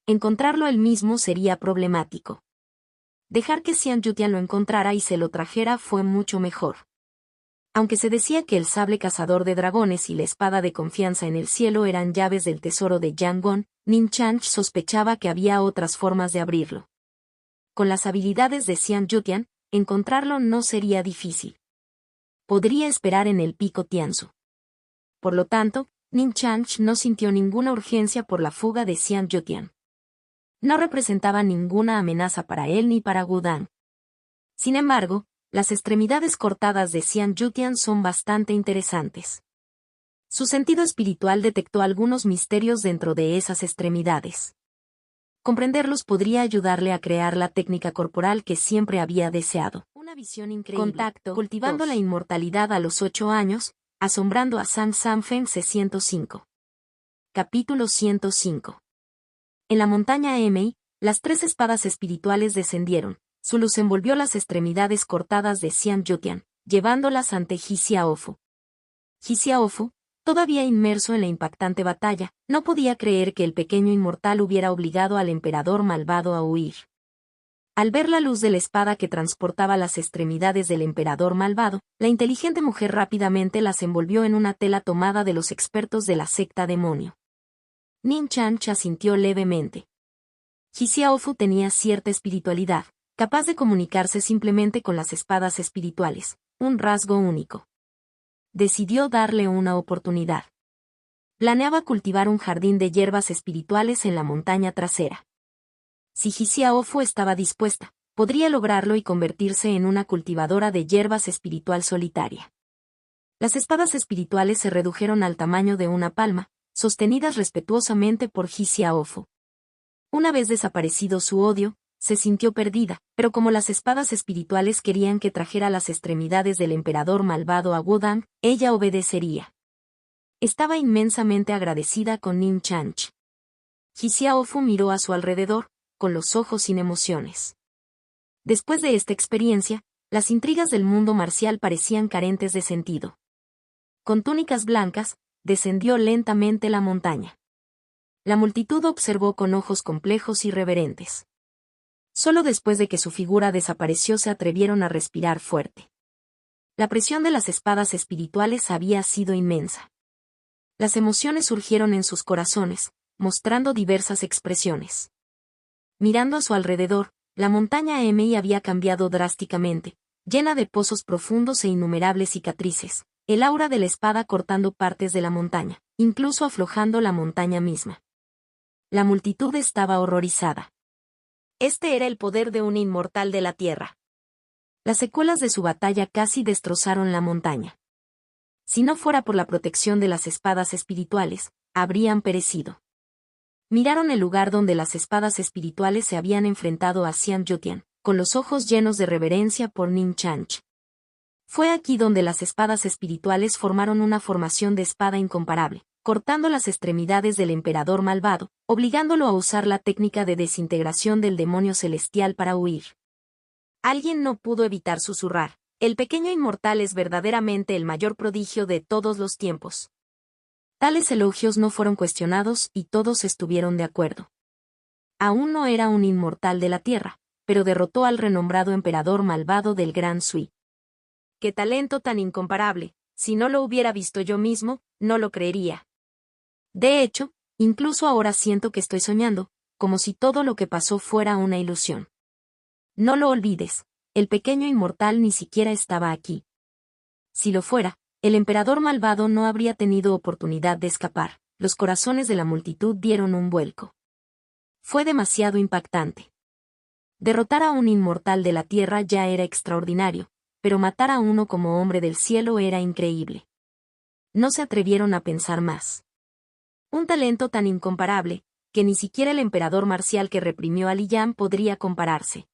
[SPEAKER 1] Encontrarlo él mismo sería problemático. Dejar que Xiang Yutian lo encontrara y se lo trajera fue mucho mejor. Aunque se decía que el sable cazador de dragones y la espada de confianza en el cielo eran llaves del tesoro de Yangon, Ning Changch sospechaba que había otras formas de abrirlo. Con las habilidades de Xiang Yutian, encontrarlo no sería difícil. Podría esperar en el pico Tianzu. Por lo tanto, Ning Changch no sintió ninguna urgencia por la fuga de Xiang Yutian. No representaba ninguna amenaza para él ni para Wudang. Sin embargo, las extremidades cortadas de Xiang Yutian son bastante interesantes. Su sentido espiritual detectó algunos misterios dentro de esas extremidades. Comprenderlos podría ayudarle a crear la técnica corporal que siempre había deseado. Una visión increíble. Contacto. Cultivando la inmortalidad a los 8 años, asombrando a Zhang Sanfeng C105. Capítulo 105. En la montaña Emei, las 3 espadas espirituales descendieron. Su luz envolvió las extremidades cortadas de Xiang Yutian, llevándolas ante Ji Xiaofu. Ji Xiaofu, todavía inmerso en la impactante batalla, no podía creer que el pequeño inmortal hubiera obligado al emperador malvado a huir. Al ver la luz de la espada que transportaba las extremidades del emperador malvado, la inteligente mujer rápidamente las envolvió en una tela tomada de los expertos de la secta demonio. Ning Changch asintió levemente. Ji Xiaofu tenía cierta espiritualidad, capaz de comunicarse simplemente con las espadas espirituales, un rasgo único. Decidió darle una oportunidad. Planeaba cultivar un jardín de hierbas espirituales en la montaña trasera. Si Ji Xiaofu estaba dispuesta, podría lograrlo y convertirse en una cultivadora de hierbas espiritual solitaria. Las espadas espirituales se redujeron al tamaño de una palma, sostenidas respetuosamente por Ji Xiaofu. Una vez desaparecido su odio, se sintió perdida, pero como las espadas espirituales querían que trajera las extremidades del emperador malvado a Wudang, ella obedecería. Estaba inmensamente agradecida con Ning Changch. Ji Xiaofu miró a su alrededor, con los ojos sin emociones. Después de esta experiencia, las intrigas del mundo marcial parecían carentes de sentido. Con túnicas blancas, descendió lentamente la montaña. La multitud observó con ojos complejos y reverentes. Solo después de que su figura desapareció se atrevieron a respirar fuerte. La presión de las espadas espirituales había sido inmensa. Las emociones surgieron en sus corazones, mostrando diversas expresiones. Mirando a su alrededor, la montaña Emei había cambiado drásticamente, llena de pozos profundos e innumerables cicatrices, el aura de la espada cortando partes de la montaña, incluso aflojando la montaña misma. La multitud estaba horrorizada. Este era el poder de un inmortal de la tierra. Las secuelas de su batalla casi destrozaron la montaña. Si no fuera por la protección de las espadas espirituales, habrían perecido. Miraron el lugar donde las espadas espirituales se habían enfrentado a Xiang Yutian, con los ojos llenos de reverencia por Ning Changch. Fue aquí donde las espadas espirituales formaron una formación de espada incomparable, cortando las extremidades del emperador malvado, obligándolo a usar la técnica de desintegración del demonio celestial para huir. Alguien no pudo evitar susurrar: el pequeño inmortal es verdaderamente el mayor prodigio de todos los tiempos. Tales elogios no fueron cuestionados y todos estuvieron de acuerdo. Aún no era un inmortal de la tierra, pero derrotó al renombrado emperador malvado del Gran Sui. ¡Qué talento tan incomparable! Si no lo hubiera visto yo mismo, no lo creería. De hecho, incluso ahora siento que estoy soñando, como si todo lo que pasó fuera una ilusión. No lo olvides, el pequeño inmortal ni siquiera estaba aquí. Si lo fuera, el emperador malvado no habría tenido oportunidad de escapar. Los corazones de la multitud dieron un vuelco. Fue demasiado impactante. Derrotar a un inmortal de la tierra ya era extraordinario, pero matar a uno como hombre del cielo era increíble. No se atrevieron a pensar más. Un talento tan incomparable, que ni siquiera el emperador marcial que reprimió a Li Yan podría compararse.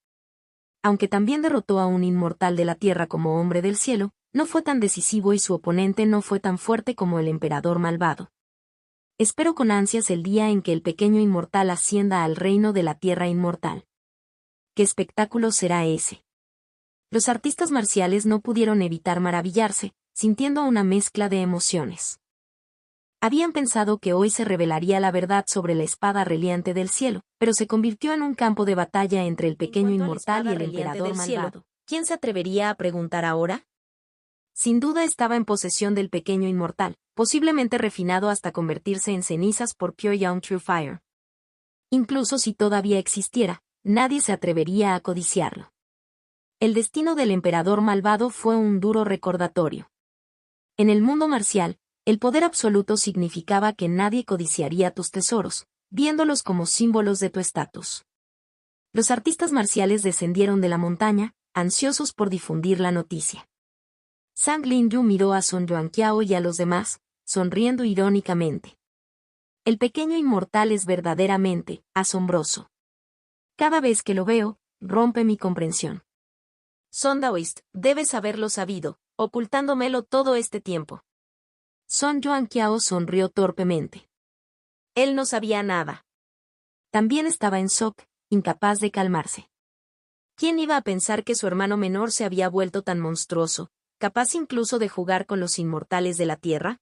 [SPEAKER 1] Aunque también derrotó a un inmortal de la tierra como hombre del cielo, no fue tan decisivo y su oponente no fue tan fuerte como el emperador malvado. Espero con ansias el día en que el pequeño inmortal ascienda al reino de la tierra inmortal. ¿Qué espectáculo será ese? Los artistas marciales no pudieron evitar maravillarse, sintiendo una mezcla de emociones. Habían pensado que hoy se revelaría la verdad sobre la espada reliante del cielo, pero se convirtió en un campo de batalla entre el pequeño inmortal y el emperador malvado. ¿Quién se atrevería a preguntar ahora? Sin duda estaba en posesión del pequeño inmortal, posiblemente refinado hasta convertirse en cenizas por Pure Young True Fire. Incluso si todavía existiera, nadie se atrevería a codiciarlo. El destino del emperador malvado fue un duro recordatorio. En el mundo marcial, el poder absoluto significaba que nadie codiciaría tus tesoros, viéndolos como símbolos de tu estatus. Los artistas marciales descendieron de la montaña, ansiosos por difundir la noticia. Zhang Linyu miró a Sun Yuanqiao y a los demás, sonriendo irónicamente. El pequeño inmortal es verdaderamente asombroso. Cada vez que lo veo, rompe mi comprensión. Son Daoist, debes haberlo sabido, ocultándomelo todo este tiempo. Sun Yuanqiao sonrió torpemente. Él no sabía nada. También estaba en shock, incapaz de calmarse. ¿Quién iba a pensar que su hermano menor se había vuelto tan monstruoso, capaz incluso de jugar con los inmortales de la tierra?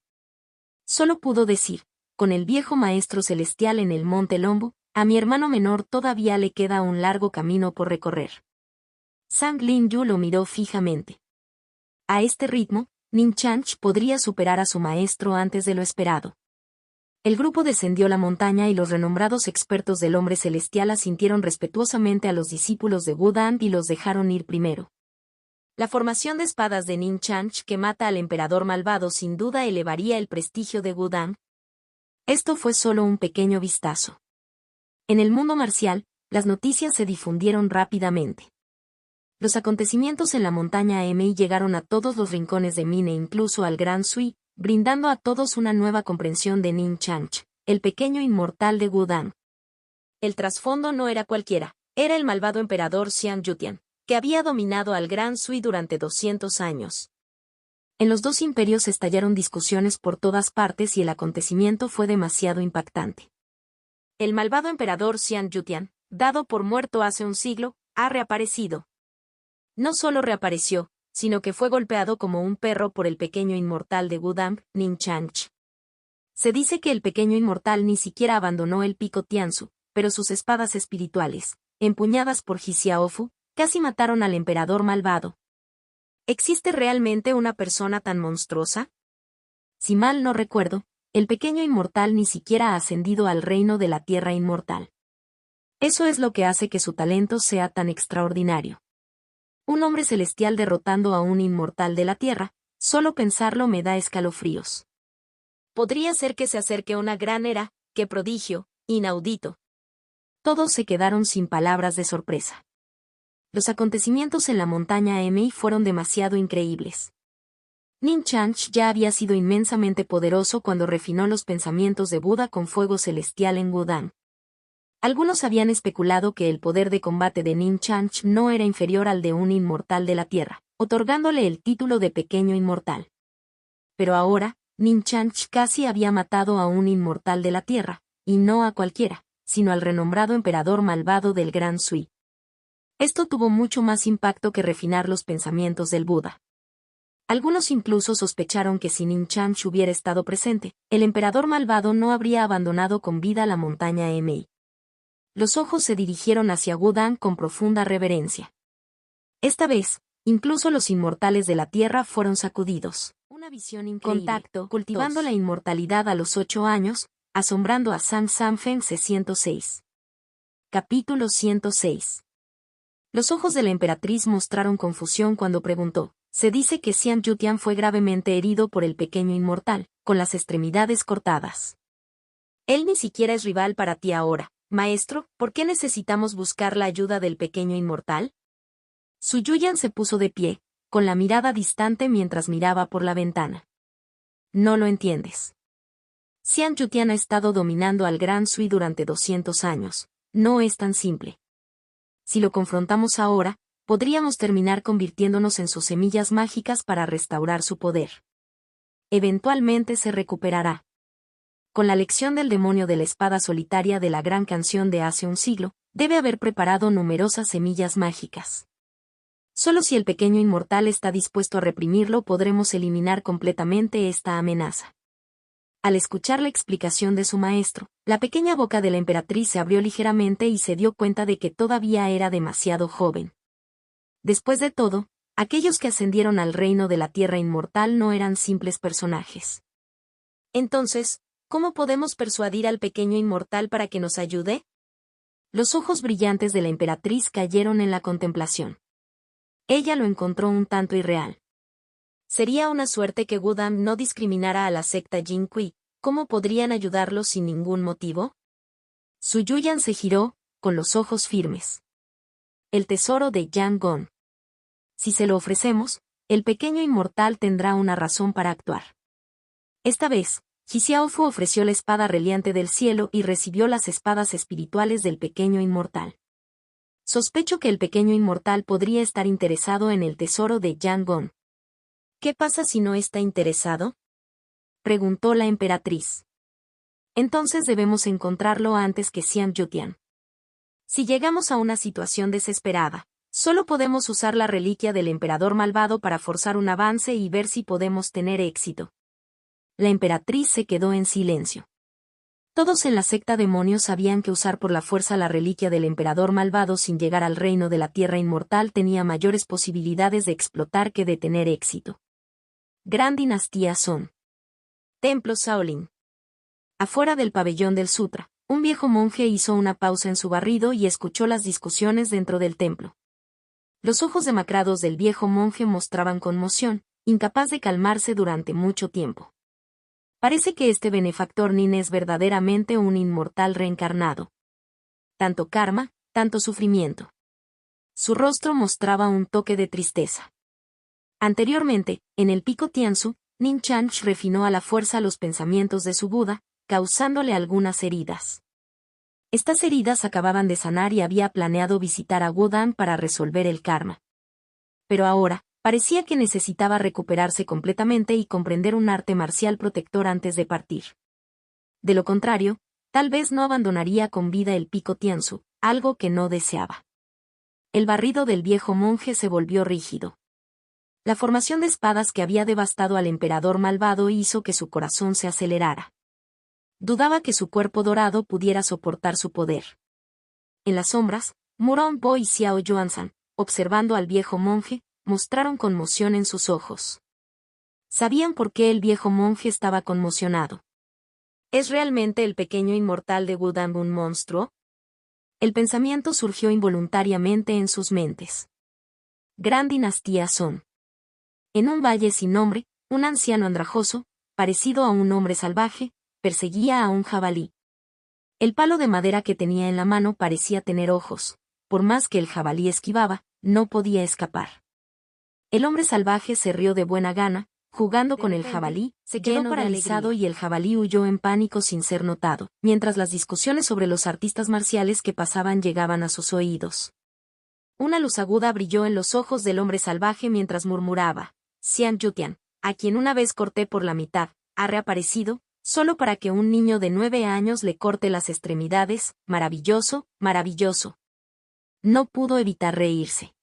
[SPEAKER 1] Solo pudo decir, con el viejo maestro celestial en el monte Lombu, a mi hermano menor todavía le queda un largo camino por recorrer. Zhang Linyu lo miró fijamente. A este ritmo, Ning Chanch podría superar a su maestro antes de lo esperado. El grupo descendió la montaña y los renombrados expertos del hombre celestial asintieron respetuosamente a los discípulos de Wudang y los dejaron ir primero. La formación de espadas de Ning Chanch que mata al emperador malvado sin duda elevaría el prestigio de Wudang. Esto fue solo un pequeño vistazo. En el mundo marcial, las noticias se difundieron rápidamente. Los acontecimientos en la montaña Mei llegaron a todos los rincones de Min e incluso al Gran Sui, brindando a todos una nueva comprensión de Ning Chanch, el pequeño inmortal de Wudang. El trasfondo no era cualquiera, era el malvado emperador Xiang Yutian, que había dominado al Gran Sui durante 200 años. En los dos imperios estallaron discusiones por todas partes y el acontecimiento fue demasiado impactante. El malvado emperador Xiang Yutian, dado por muerto hace un siglo, ha reaparecido. No solo reapareció, sino que fue golpeado como un perro por el pequeño inmortal de Wudang, Ning Chanch. Se dice que el pequeño inmortal ni siquiera abandonó el pico Tianzu, pero sus espadas espirituales, empuñadas por Hsiaofu, casi mataron al emperador malvado. ¿Existe realmente una persona tan monstruosa? Si mal no recuerdo, el pequeño inmortal ni siquiera ha ascendido al reino de la tierra inmortal. Eso es lo que hace que su talento sea tan extraordinario. Un hombre celestial derrotando a un inmortal de la tierra, solo pensarlo me da escalofríos. Podría ser que se acerque una gran era, qué prodigio, inaudito. Todos se quedaron sin palabras de sorpresa. Los acontecimientos en la montaña Mei fueron demasiado increíbles. Ning Chanch ya había sido inmensamente poderoso cuando refinó los pensamientos de Buda con fuego celestial en Wudang. Algunos habían especulado que el poder de combate de Ning Chanch no era inferior al de un inmortal de la tierra, otorgándole el título de pequeño inmortal. Pero ahora, Ning Chanch casi había matado a un inmortal de la tierra, y no a cualquiera, sino al renombrado emperador malvado del Gran Sui. Esto tuvo mucho más impacto que refinar los pensamientos del Buda. Algunos incluso sospecharon que si Ning Chanch hubiera estado presente, el emperador malvado no habría abandonado con vida la montaña Mei. Los ojos se dirigieron hacia Wudang con profunda reverencia. Esta vez, incluso los inmortales de la tierra fueron sacudidos. Una visión increíble. Contacto, cultivando la inmortalidad a los 8 años, asombrando a Zhang Sanfeng C106. Capítulo 106. Los ojos de la emperatriz mostraron confusión cuando preguntó. Se dice que Xiang Yutian fue gravemente herido por el pequeño inmortal, con las extremidades cortadas. Él ni siquiera es rival para ti ahora. Maestro, ¿por qué necesitamos buscar la ayuda del pequeño inmortal? Su Yuyan se puso de pie, con la mirada distante mientras miraba por la ventana. No lo entiendes. Xian Yutian ha estado dominando al Gran Sui durante 200 años. No es tan simple. Si lo confrontamos ahora, podríamos terminar convirtiéndonos en sus semillas mágicas para restaurar su poder. Eventualmente se recuperará. Con la lección del demonio de la espada solitaria de la gran canción de hace un siglo, debe haber preparado numerosas semillas mágicas. Solo si el pequeño inmortal está dispuesto a reprimirlo podremos eliminar completamente esta amenaza. Al escuchar la explicación de su maestro, la pequeña boca de la emperatriz se abrió ligeramente y se dio cuenta de que todavía era demasiado joven. Después de todo, aquellos que ascendieron al reino de la tierra inmortal no eran simples personajes. Entonces, ¿cómo podemos persuadir al pequeño inmortal para que nos ayude? Los ojos brillantes de la emperatriz cayeron en la contemplación. Ella lo encontró un tanto irreal. Sería una suerte que Wudang no discriminara a la secta Jin Kui. ¿Cómo podrían ayudarlo sin ningún motivo? Su Yuyan se giró, con los ojos firmes. El tesoro de Yangon. Si se lo ofrecemos, el pequeño inmortal tendrá una razón para actuar. Esta vez, Xiaofu ofreció la espada reliante del cielo y recibió las espadas espirituales del pequeño inmortal. Sospecho que el pequeño inmortal podría estar interesado en el tesoro de Yangon. ¿Qué pasa si no está interesado?, preguntó la emperatriz. Entonces debemos encontrarlo antes que Xian Yutian. Si llegamos a una situación desesperada, solo podemos usar la reliquia del emperador malvado para forzar un avance y ver si podemos tener éxito. La emperatriz se quedó en silencio. Todos en la secta demonios sabían que usar por la fuerza la reliquia del emperador malvado sin llegar al reino de la tierra inmortal tenía mayores posibilidades de explotar que de tener éxito. Gran dinastía Song. Templo Shaolin. Afuera del pabellón del sutra, un viejo monje hizo una pausa en su barrido y escuchó las discusiones dentro del templo. Los ojos demacrados del viejo monje mostraban conmoción, incapaz de calmarse durante mucho tiempo. Parece que este benefactor Nin es verdaderamente un inmortal reencarnado. Tanto karma, tanto sufrimiento. Su rostro mostraba un toque de tristeza. Anteriormente, en el pico Tianzu, Nin Changsh refinó a la fuerza los pensamientos de su Buda, causándole algunas heridas. Estas heridas acababan de sanar y había planeado visitar a Wudang para resolver el karma. Pero ahora, parecía que necesitaba recuperarse completamente y comprender un arte marcial protector antes de partir. De lo contrario, tal vez no abandonaría con vida el pico Tianzu, algo que no deseaba. El barrido del viejo monje se volvió rígido. La formación de espadas que había devastado al emperador malvado hizo que su corazón se acelerara. Dudaba que su cuerpo dorado pudiera soportar su poder. En las sombras, Muron Bo y Xiao Yuanzhan, observando al viejo monje, mostraron conmoción en sus ojos. Sabían por qué el viejo monje estaba conmocionado. ¿Es realmente el pequeño inmortal de Wudang un monstruo? El pensamiento surgió involuntariamente en sus mentes. Gran dinastía Song. En un valle sin nombre, un anciano andrajoso, parecido a un hombre salvaje, perseguía a un jabalí. El palo de madera que tenía en la mano parecía tener ojos. Por más que el jabalí esquivaba, no podía escapar. El hombre salvaje se rió de buena gana, jugando con el jabalí, se quedó paralizado y el jabalí huyó en pánico sin ser notado, mientras las discusiones sobre los artistas marciales que pasaban llegaban a sus oídos. Una luz aguda brilló en los ojos del hombre salvaje mientras murmuraba: Xian Yutian, a quien una vez corté por la mitad, ha reaparecido, solo para que un niño de 9 años le corte las extremidades. Maravilloso, maravilloso. No pudo evitar reírse.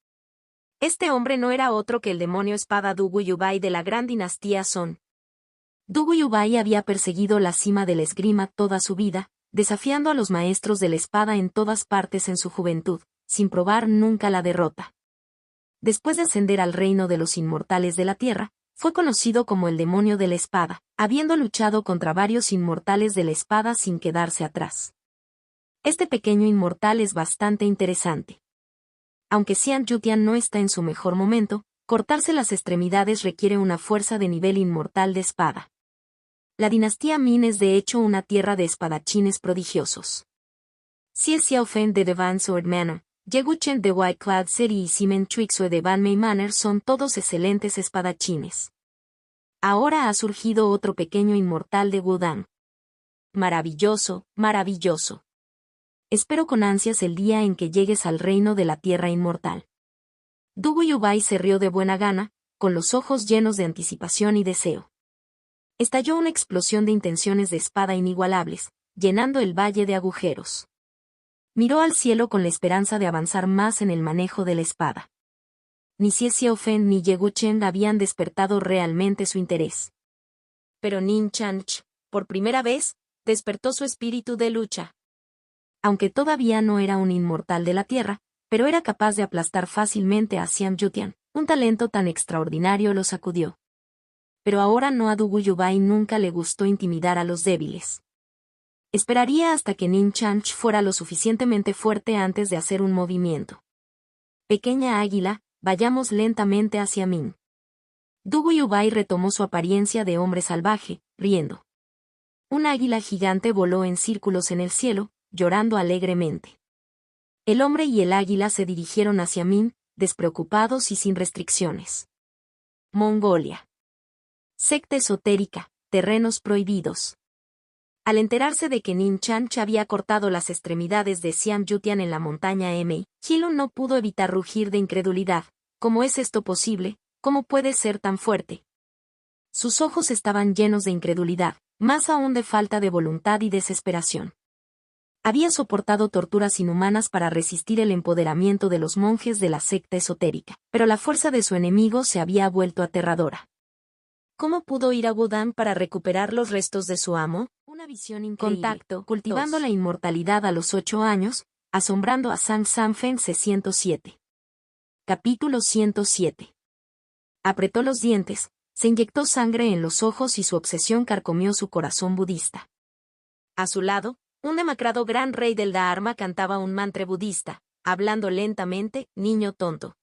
[SPEAKER 1] Este hombre no era otro que el demonio espada Dugu Yubai de la gran dinastía Song. Dugu Yubai había perseguido la cima de la esgrima toda su vida, desafiando a los maestros de la espada en todas partes en su juventud, sin probar nunca la derrota. Después de ascender al reino de los inmortales de la tierra, fue conocido como el demonio de la espada, habiendo luchado contra varios inmortales de la espada sin quedarse atrás. Este pequeño inmortal es bastante interesante. Aunque Xian Yutian no está en su mejor momento, cortarse las extremidades requiere una fuerza de nivel inmortal de espada. La dinastía Min es de hecho una tierra de espadachines prodigiosos. Xie Xiaofen de Devan Sword Manor,
[SPEAKER 2] Yeguchen de White Cloud City y Simen Chuixue de Ban Mei Manor son todos excelentes espadachines. Ahora ha surgido otro pequeño inmortal de Wudang. Maravilloso, maravilloso. Espero con ansias el día en que llegues al reino de la tierra inmortal. Du Guiyubai se rió de buena gana, con los ojos llenos de anticipación y deseo. Estalló una explosión de intenciones de espada inigualables, llenando el valle de agujeros. Miró al cielo con la esperanza de avanzar más en el manejo de la espada. Ni Xie Xiaofen ni Ye Guchen habían despertado realmente su interés. Pero Nin Chanch, por primera vez, despertó su espíritu de lucha. Aunque todavía no era un inmortal de la tierra, pero era capaz de aplastar fácilmente a Xiang Yutian, un talento tan extraordinario lo sacudió. Pero ahora no a Du Guiyubai nunca le gustó intimidar a los débiles. Esperaría hasta que Nin Chanch fuera lo suficientemente fuerte antes de hacer un movimiento. Pequeña águila, vayamos lentamente hacia Min. Du Guiyubai retomó su apariencia de hombre salvaje, riendo. Un águila gigante voló en círculos en el cielo, llorando alegremente. El hombre y el águila se dirigieron hacia Min, despreocupados y sin restricciones. Mongolia. Secta esotérica, terrenos prohibidos. Al enterarse de que Nin Chanch había cortado las extremidades de Xiang Yutian en la montaña Emei, Qilun no pudo evitar rugir de incredulidad. ¿Cómo es esto posible? ¿Cómo puede ser tan fuerte? Sus ojos estaban llenos de incredulidad, más aún de falta de voluntad y desesperación. Había soportado torturas inhumanas para resistir el empoderamiento de los monjes de la secta esotérica, pero la fuerza de su enemigo se había vuelto aterradora. ¿Cómo pudo ir a Wudang para recuperar los restos de su amo? Una visión increíble. Contacto, cultivando la inmortalidad a los 8 años, asombrando a Sang Sanfen C-107. Capítulo 107. Apretó los dientes, se inyectó sangre en los ojos y su obsesión carcomió su corazón budista. A su lado, un demacrado gran rey del Dharma cantaba un mantra budista, hablando lentamente, niño tonto.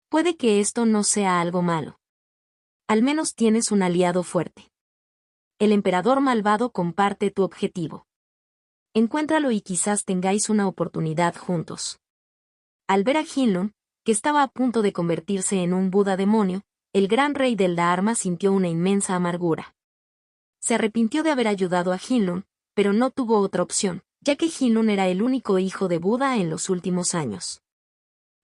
[SPEAKER 2] Puede que esto no sea algo malo. Al menos tienes un aliado fuerte. El emperador malvado comparte tu objetivo. Encuéntralo y quizás tengáis una oportunidad juntos. Al ver a Qinlun, que estaba a punto de convertirse en un Buda demonio, el gran rey del Dharma sintió una inmensa amargura. Se arrepintió de haber ayudado a Qinlun, pero no tuvo otra opción, ya que Qinlun era el único hijo de Buda en los últimos años.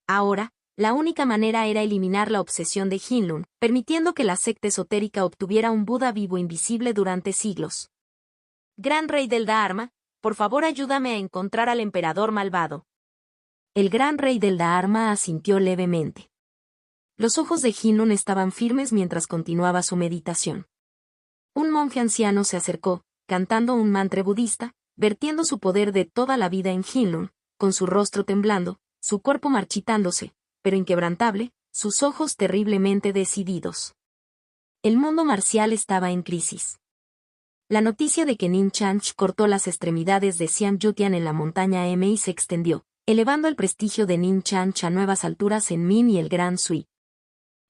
[SPEAKER 2] Ahora, la única manera era eliminar la obsesión de Qinlun, permitiendo que la secta esotérica obtuviera un Buda vivo invisible durante siglos. Gran rey del Dharma, por favor ayúdame a encontrar al emperador malvado. El gran rey del Dharma asintió levemente. Los ojos de Qinlun estaban firmes mientras continuaba su meditación. Un monje anciano se acercó, cantando un mantra budista, vertiendo su poder de toda la vida en Qinlun, con su rostro temblando, su cuerpo marchitándose, pero inquebrantable, sus ojos terriblemente decididos. El mundo marcial estaba en crisis. La noticia de que Nin Chanch cortó las extremidades de Xiang Yutian en la montaña Emei se extendió, elevando el prestigio de Nin Chanch a nuevas alturas en Min y el Gran Sui.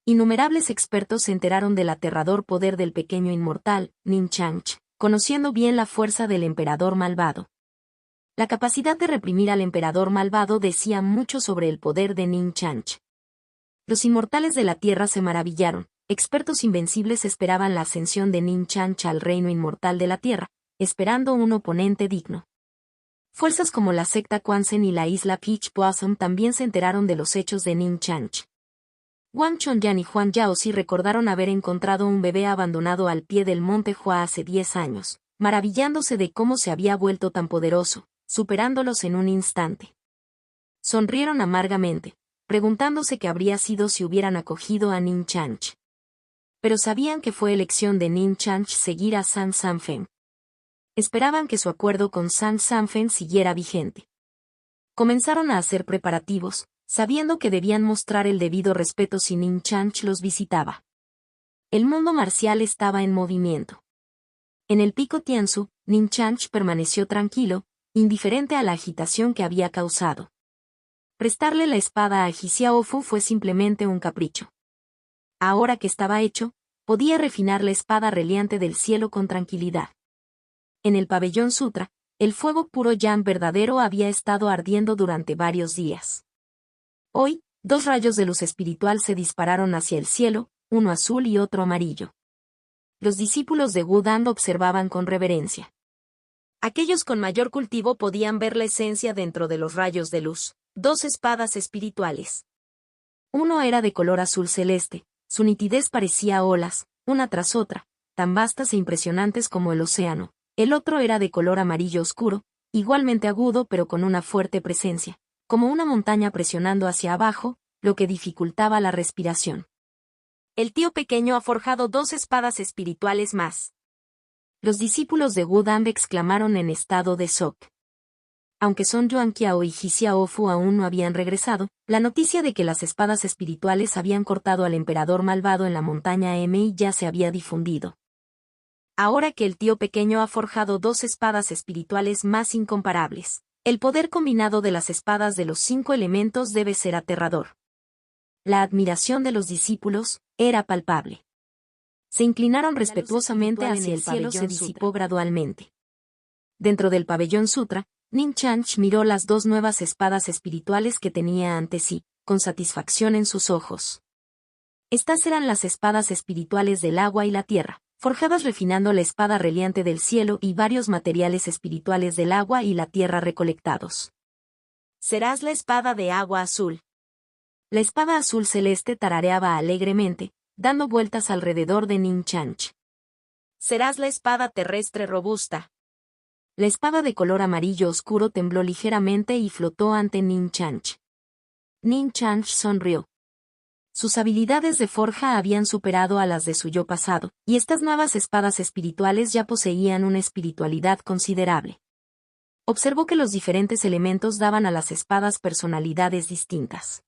[SPEAKER 2] Innumerables expertos se enteraron del aterrador poder del pequeño inmortal, Nin Chanch, conociendo bien la fuerza del emperador malvado. La capacidad de reprimir al emperador malvado decía mucho sobre el poder de Nin Chanch. Los inmortales de la tierra se maravillaron, expertos invencibles esperaban la ascensión de Nin Chanch al reino inmortal de la tierra, esperando un oponente digno. Fuerzas como la secta Quanzhen y la isla Peach Blossom también se enteraron de los hechos de Nin Chanch. Wang Chongyan y Huang Yaozi recordaron haber encontrado un bebé abandonado al pie del monte Hua hace 10 años, maravillándose de cómo se había vuelto tan poderoso, superándolos en un instante. Sonrieron amargamente, preguntándose qué habría sido si hubieran acogido a Nin Chanch. Pero sabían que fue elección de Nin Chanch seguir a Sang Sanfen. Esperaban que su acuerdo con Sang Sanfen siguiera vigente. Comenzaron a hacer preparativos, sabiendo que debían mostrar el debido respeto si Nin Chanch los visitaba. El mundo marcial estaba en movimiento. En el pico Tianzu, Nin Chanch permaneció tranquilo, indiferente a la agitación que había causado. Prestarle la espada a Xiaofu fue simplemente un capricho. Ahora que estaba hecho, podía refinar la espada reliante del cielo con tranquilidad. En el pabellón Sutra, el fuego puro yang verdadero había estado ardiendo durante varios días. Hoy, dos rayos de luz espiritual se dispararon hacia el cielo, uno azul y otro amarillo. Los discípulos de Wu Dan observaban con reverencia. Aquellos con mayor cultivo podían ver la esencia dentro de los rayos de luz, dos espadas espirituales. Uno era de color azul celeste, su nitidez parecía olas, una tras otra, tan vastas e impresionantes como el océano. El otro era de color amarillo oscuro, igualmente agudo pero con una fuerte presencia, como una montaña presionando hacia abajo, lo que dificultaba la respiración. El tío pequeño ha forjado dos espadas espirituales más. Los discípulos de Wu Dan exclamaron en estado de shock. Aunque Son Yuanqiao y Ji Xiaofu aún no habían regresado, la noticia de que las espadas espirituales habían cortado al emperador malvado en la montaña Mi ya se había difundido. Ahora que el tío pequeño ha forjado dos espadas espirituales más incomparables, el poder combinado de las espadas de los 5 elementos debe ser aterrador. La admiración de los discípulos era palpable. Se inclinaron respetuosamente hacia el cielo, se disipó gradualmente. Dentro del pabellón sutra, Ning Chanch miró las dos nuevas espadas espirituales que tenía ante sí, con satisfacción en sus ojos. Estas eran las espadas espirituales del agua y la tierra, forjadas refinando la espada reliante del cielo y varios materiales espirituales del agua y la tierra recolectados. Serás la espada de agua azul. La espada azul celeste tarareaba alegremente, dando vueltas alrededor de Ning Chanch. Serás la espada terrestre robusta. La espada de color amarillo oscuro tembló ligeramente y flotó ante Ning Chanch. Ning Chanch sonrió. Sus habilidades de forja habían superado a las de su yo pasado, y estas nuevas espadas espirituales ya poseían una espiritualidad considerable. Observó que los diferentes elementos daban a las espadas personalidades distintas.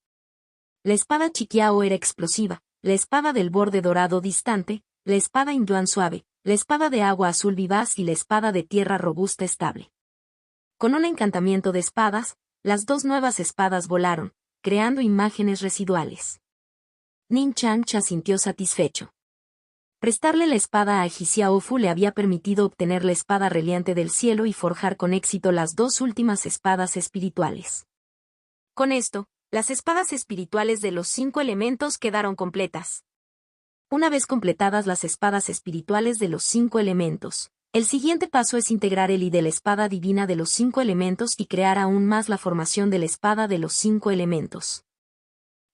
[SPEAKER 2] La espada Chiqiao era explosiva, la espada del borde dorado distante, la espada Inyuan suave, la espada de agua azul vivaz y la espada de tierra robusta estable. Con un encantamiento de espadas, las dos nuevas espadas volaron, creando imágenes residuales. Ning Chanch asintió satisfecho. Prestarle la espada a Ji Xiaofu le había permitido obtener la espada reliante del cielo y forjar con éxito las dos últimas espadas espirituales. Con esto, las espadas espirituales de los 5 elementos quedaron completas. Una vez completadas las espadas espirituales de los 5 elementos, el siguiente paso es integrar el I de la espada divina de los 5 elementos y crear aún más la formación de la espada de los 5 elementos.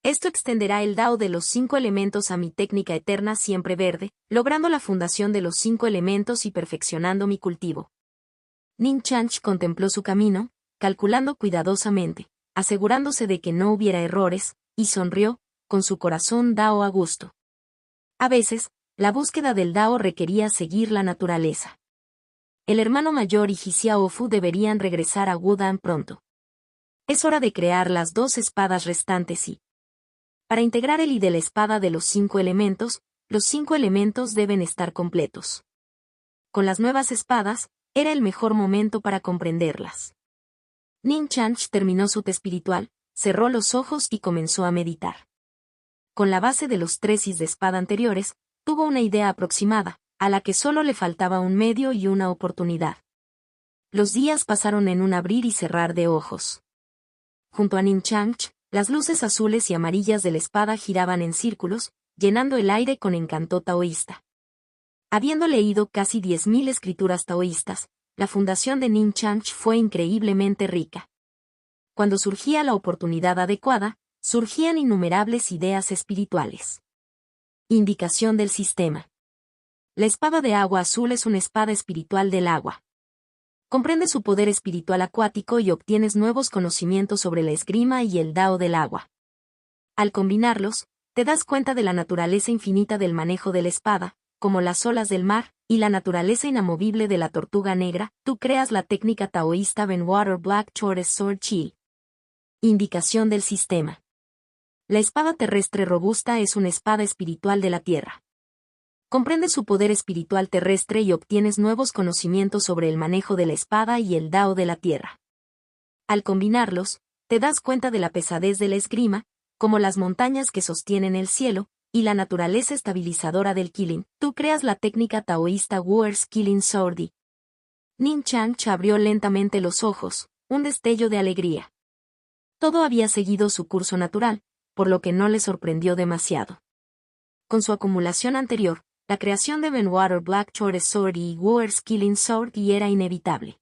[SPEAKER 2] Esto extenderá el Dao de los 5 elementos a mi técnica eterna siempre verde, logrando la fundación de los 5 elementos y perfeccionando mi cultivo. Ning Chanch contempló su camino, calculando cuidadosamente, asegurándose de que no hubiera errores, y sonrió, con su corazón Dao a gusto. A veces, la búsqueda del Dao requería seguir la naturaleza. El hermano mayor y Ji Xiaofu deberían regresar a Wu Dan pronto. Es hora de crear las dos espadas restantes y... Para integrar el I de la espada de los 5 elementos, los 5 elementos deben estar completos. Con las nuevas espadas, era el mejor momento para comprenderlas. Ning Chanch terminó su té espiritual, cerró los ojos y comenzó a meditar. Con la base de los 3 Is de espada anteriores, tuvo una idea aproximada, a la que solo le faltaba un medio y una oportunidad. Los días pasaron en un abrir y cerrar de ojos. Junto a Ning Chanch, las luces azules y amarillas de la espada giraban en círculos, llenando el aire con encanto taoísta. Habiendo leído casi 10.000 escrituras taoístas, la fundación de Ning Chanch fue increíblemente rica. Cuando surgía la oportunidad adecuada, surgían innumerables ideas espirituales. Indicación del sistema. La espada de agua azul es una espada espiritual del agua. Comprende su poder espiritual acuático y obtienes nuevos conocimientos sobre la esgrima y el Dao del agua. Al combinarlos, te das cuenta de la naturaleza infinita del manejo de la espada, como las olas del mar, y la naturaleza inamovible de la tortuga negra. Tú creas la técnica taoísta Benwater Black Tortoise Sword Chi. Indicación del sistema. La espada terrestre robusta es una espada espiritual de la tierra. Comprende su poder espiritual terrestre y obtienes nuevos conocimientos sobre el manejo de la espada y el Dao de la tierra. Al combinarlos, te das cuenta de la pesadez de la esgrima, como las montañas que sostienen el cielo, y la naturaleza estabilizadora del Kilin. Tú creas la técnica taoísta Wuer's Killing Sword. Ning Chanch abrió lentamente los ojos, un destello de alegría.
[SPEAKER 1] Todo había seguido su curso natural, por lo que no le sorprendió demasiado. Con su acumulación anterior, la creación de Benwater Black Short Sword y War's Killing Sword y era inevitable.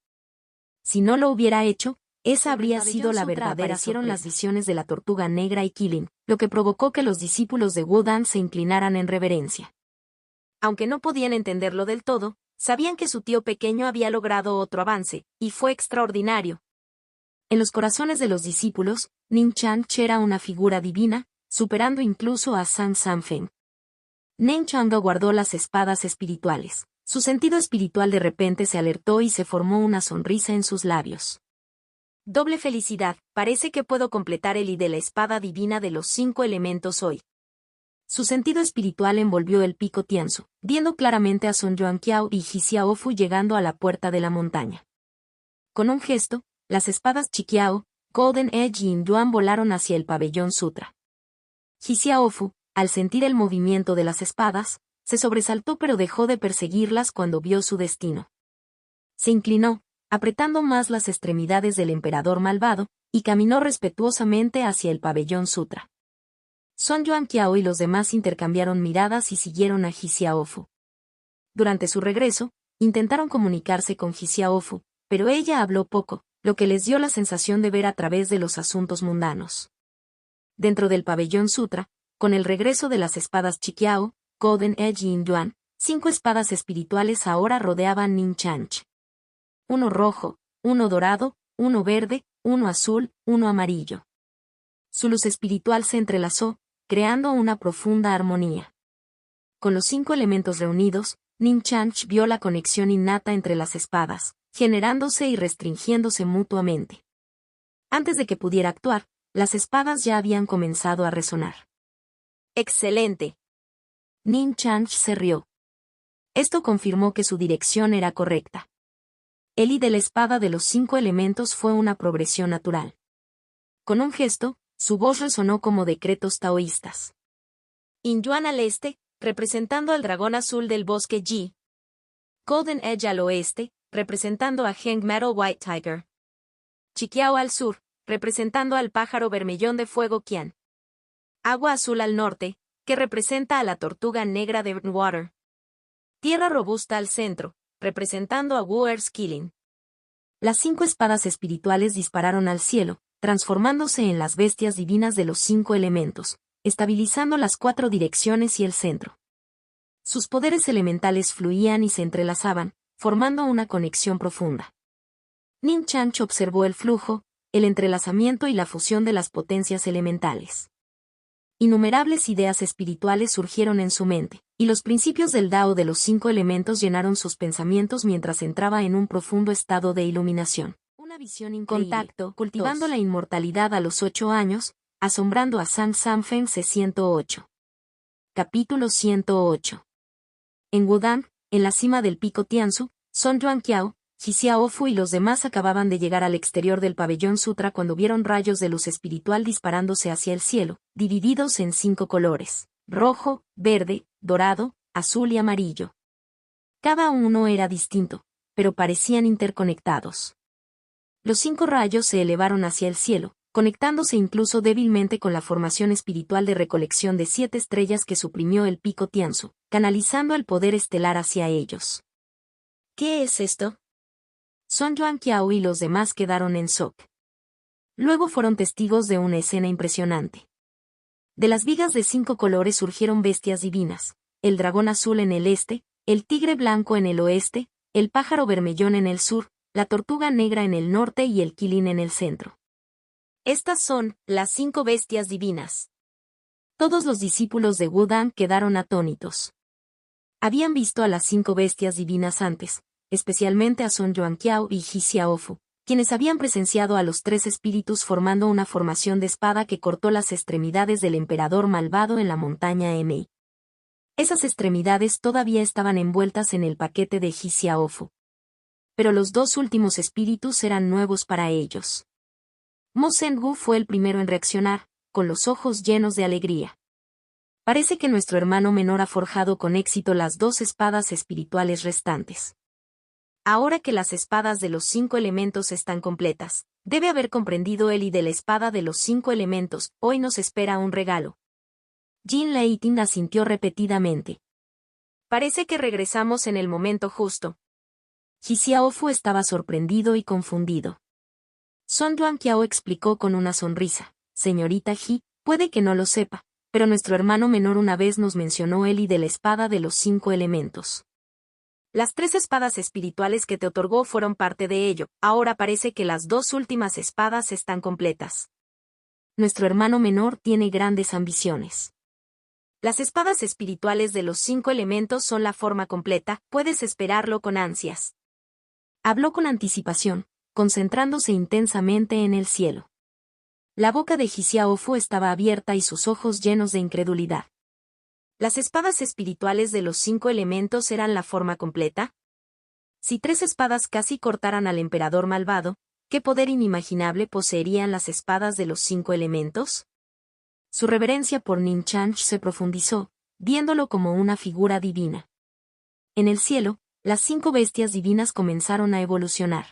[SPEAKER 1] Si no lo hubiera hecho, esa habría sido la verdadera sorpresa. Las visiones de la Tortuga Negra y Killing, lo que provocó que los discípulos de Wudang se inclinaran en reverencia. Aunque no podían entenderlo del todo, sabían que su tío pequeño había logrado otro avance, y fue extraordinario. En los corazones de los discípulos, Ning Chanch era una figura divina, superando incluso a San Sanfeng. Ning Changdo guardó las espadas espirituales. Su sentido espiritual de repente se alertó y se formó una sonrisa en sus labios. Doble felicidad, parece que puedo completar el I de la espada divina de los 5 elementos hoy. Su sentido espiritual envolvió el pico Tianzu, viendo claramente a Sun Yuanqiao y Ji Xiaofu llegando a la puerta de la montaña. Con un gesto, las espadas Chiqiao, Golden Edge y Yuan volaron hacia el pabellón Sutra. Ji Xiaofu, al sentir el movimiento de las espadas, se sobresaltó pero dejó de perseguirlas cuando vio su destino. Se inclinó, apretando más las extremidades del emperador malvado, y caminó respetuosamente hacia el pabellón Sutra. Sun Yuanqiao y los demás intercambiaron miradas y siguieron a Ji Xiaofu. Durante su regreso, intentaron comunicarse con Ji Xiaofu, pero ella habló poco, lo que les dio la sensación de ver a través de los asuntos mundanos. Dentro del pabellón Sutra, con el regreso de las espadas Chiqiao, Golden Edge y Yuan, 5 espadas espirituales ahora rodeaban Ning Chanch. Uno rojo, uno dorado, uno verde, uno azul, uno amarillo. Su luz espiritual se entrelazó, creando una profunda armonía. Con los 5 elementos reunidos, Ning Chanch vio la conexión innata entre las espadas, generándose y restringiéndose mutuamente. Antes de que pudiera actuar, las espadas ya habían comenzado a resonar. ¡Excelente! Ning Chanch se rió. Esto confirmó que su dirección era correcta. El I de la espada de los 5 elementos fue una progresión natural. Con un gesto, su voz resonó como decretos taoístas. Yin Yuan al este, representando al dragón azul del bosque Ji. Golden Edge al oeste, representando a Heng Metal White Tiger. Chiqiao al sur, representando al pájaro vermellón de fuego Qian. Agua azul al norte, que representa a la tortuga negra de Benwater. Tierra robusta al centro, representando a War's Killing. Las 5 espadas espirituales dispararon al cielo, transformándose en las bestias divinas de los 5 elementos, estabilizando las 4 direcciones y el centro. Sus poderes elementales fluían y se entrelazaban, formando una conexión profunda. Ning Chanch observó el flujo, el entrelazamiento y la fusión de las potencias elementales. Innumerables ideas espirituales surgieron en su mente, y los principios del Dao de los 5 elementos llenaron sus pensamientos mientras entraba en un profundo estado de iluminación. Una visión increíble. Contacto, cultivando la inmortalidad a los 8 años, asombrando a San Sanfeng C108. Capítulo 108. En Wudang, en la cima del pico Tianzu, Sun Yuanqiao, Ji Xiaofu y los demás acababan de llegar al exterior del pabellón Sutra cuando vieron rayos de luz espiritual disparándose hacia el cielo, divididos en 5 colores: rojo, verde, dorado, azul y amarillo. Cada uno era distinto, pero parecían interconectados. Los 5 rayos se elevaron hacia el cielo, conectándose incluso débilmente con la formación espiritual de recolección de 7 estrellas que suprimió el pico Tianzu, canalizando el poder estelar hacia ellos. ¿Qué es esto? Sun Yuanqiao y los demás quedaron en shock. Luego fueron testigos de una escena impresionante. De las vigas de 5 colores surgieron bestias divinas: el dragón azul en el este, el tigre blanco en el oeste, el pájaro vermellón en el sur, la tortuga negra en el norte y el quilín en el centro. Estas son las 5 bestias divinas. Todos los discípulos de Wudang quedaron atónitos. Habían visto a las 5 bestias divinas antes, especialmente a Sun Yuanqiao y Ji Xiaofu, quienes habían presenciado a los 3 espíritus formando una formación de espada que cortó las extremidades del emperador malvado en la montaña Emei. Esas extremidades todavía estaban envueltas en el paquete de Ji Xiaofu. Pero los 2 últimos espíritus eran nuevos para ellos. Mo Zhengu fue el primero en reaccionar, con los ojos llenos de alegría. Parece que nuestro hermano menor ha forjado con éxito las 2 espadas espirituales restantes. Ahora que las espadas de los 5 elementos están completas, debe haber comprendido Eli de la espada de los 5 elementos, hoy nos espera un regalo. Jin Leiting asintió repetidamente. Parece que regresamos en el momento justo. Ji Xiaofu estaba sorprendido y confundido. Song Yuanqiao explicó con una sonrisa. Señorita Ji, puede que no lo sepa, pero nuestro hermano menor una vez nos mencionó Eli de la espada de los 5 elementos. Las 3 espadas espirituales que te otorgó fueron parte de ello, ahora parece que las 2 últimas espadas están completas. Nuestro hermano menor tiene grandes ambiciones. Las espadas espirituales de los 5 elementos son la forma completa, puedes esperarlo con ansias. Habló con anticipación, concentrándose intensamente en el cielo. La boca de Ji Xiaofu estaba abierta y sus ojos llenos de incredulidad. ¿Las espadas espirituales de los 5 elementos eran la forma completa? Si 3 espadas casi cortaran al emperador malvado, ¿qué poder inimaginable poseerían las espadas de los 5 elementos? Su reverencia por Ning Chanch se profundizó, viéndolo como una figura divina. En el cielo, las 5 bestias divinas comenzaron a evolucionar.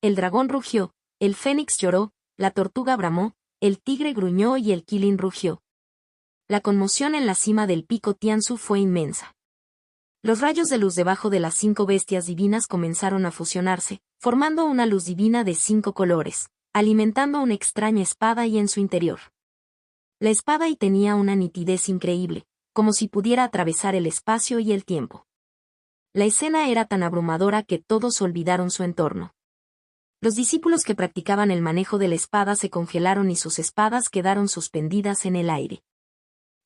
[SPEAKER 1] El dragón rugió, el fénix lloró, la tortuga bramó, el tigre gruñó y el quilín rugió. La conmoción en la cima del pico Tianzu fue inmensa. Los rayos de luz debajo de las 5 bestias divinas comenzaron a fusionarse, formando una luz divina de 5 colores, alimentando una extraña espada y en su interior. La espada y tenía una nitidez increíble, como si pudiera atravesar el espacio y el tiempo. La escena era tan abrumadora que todos olvidaron su entorno. Los discípulos que practicaban el manejo de la espada se congelaron y sus espadas quedaron suspendidas en el aire.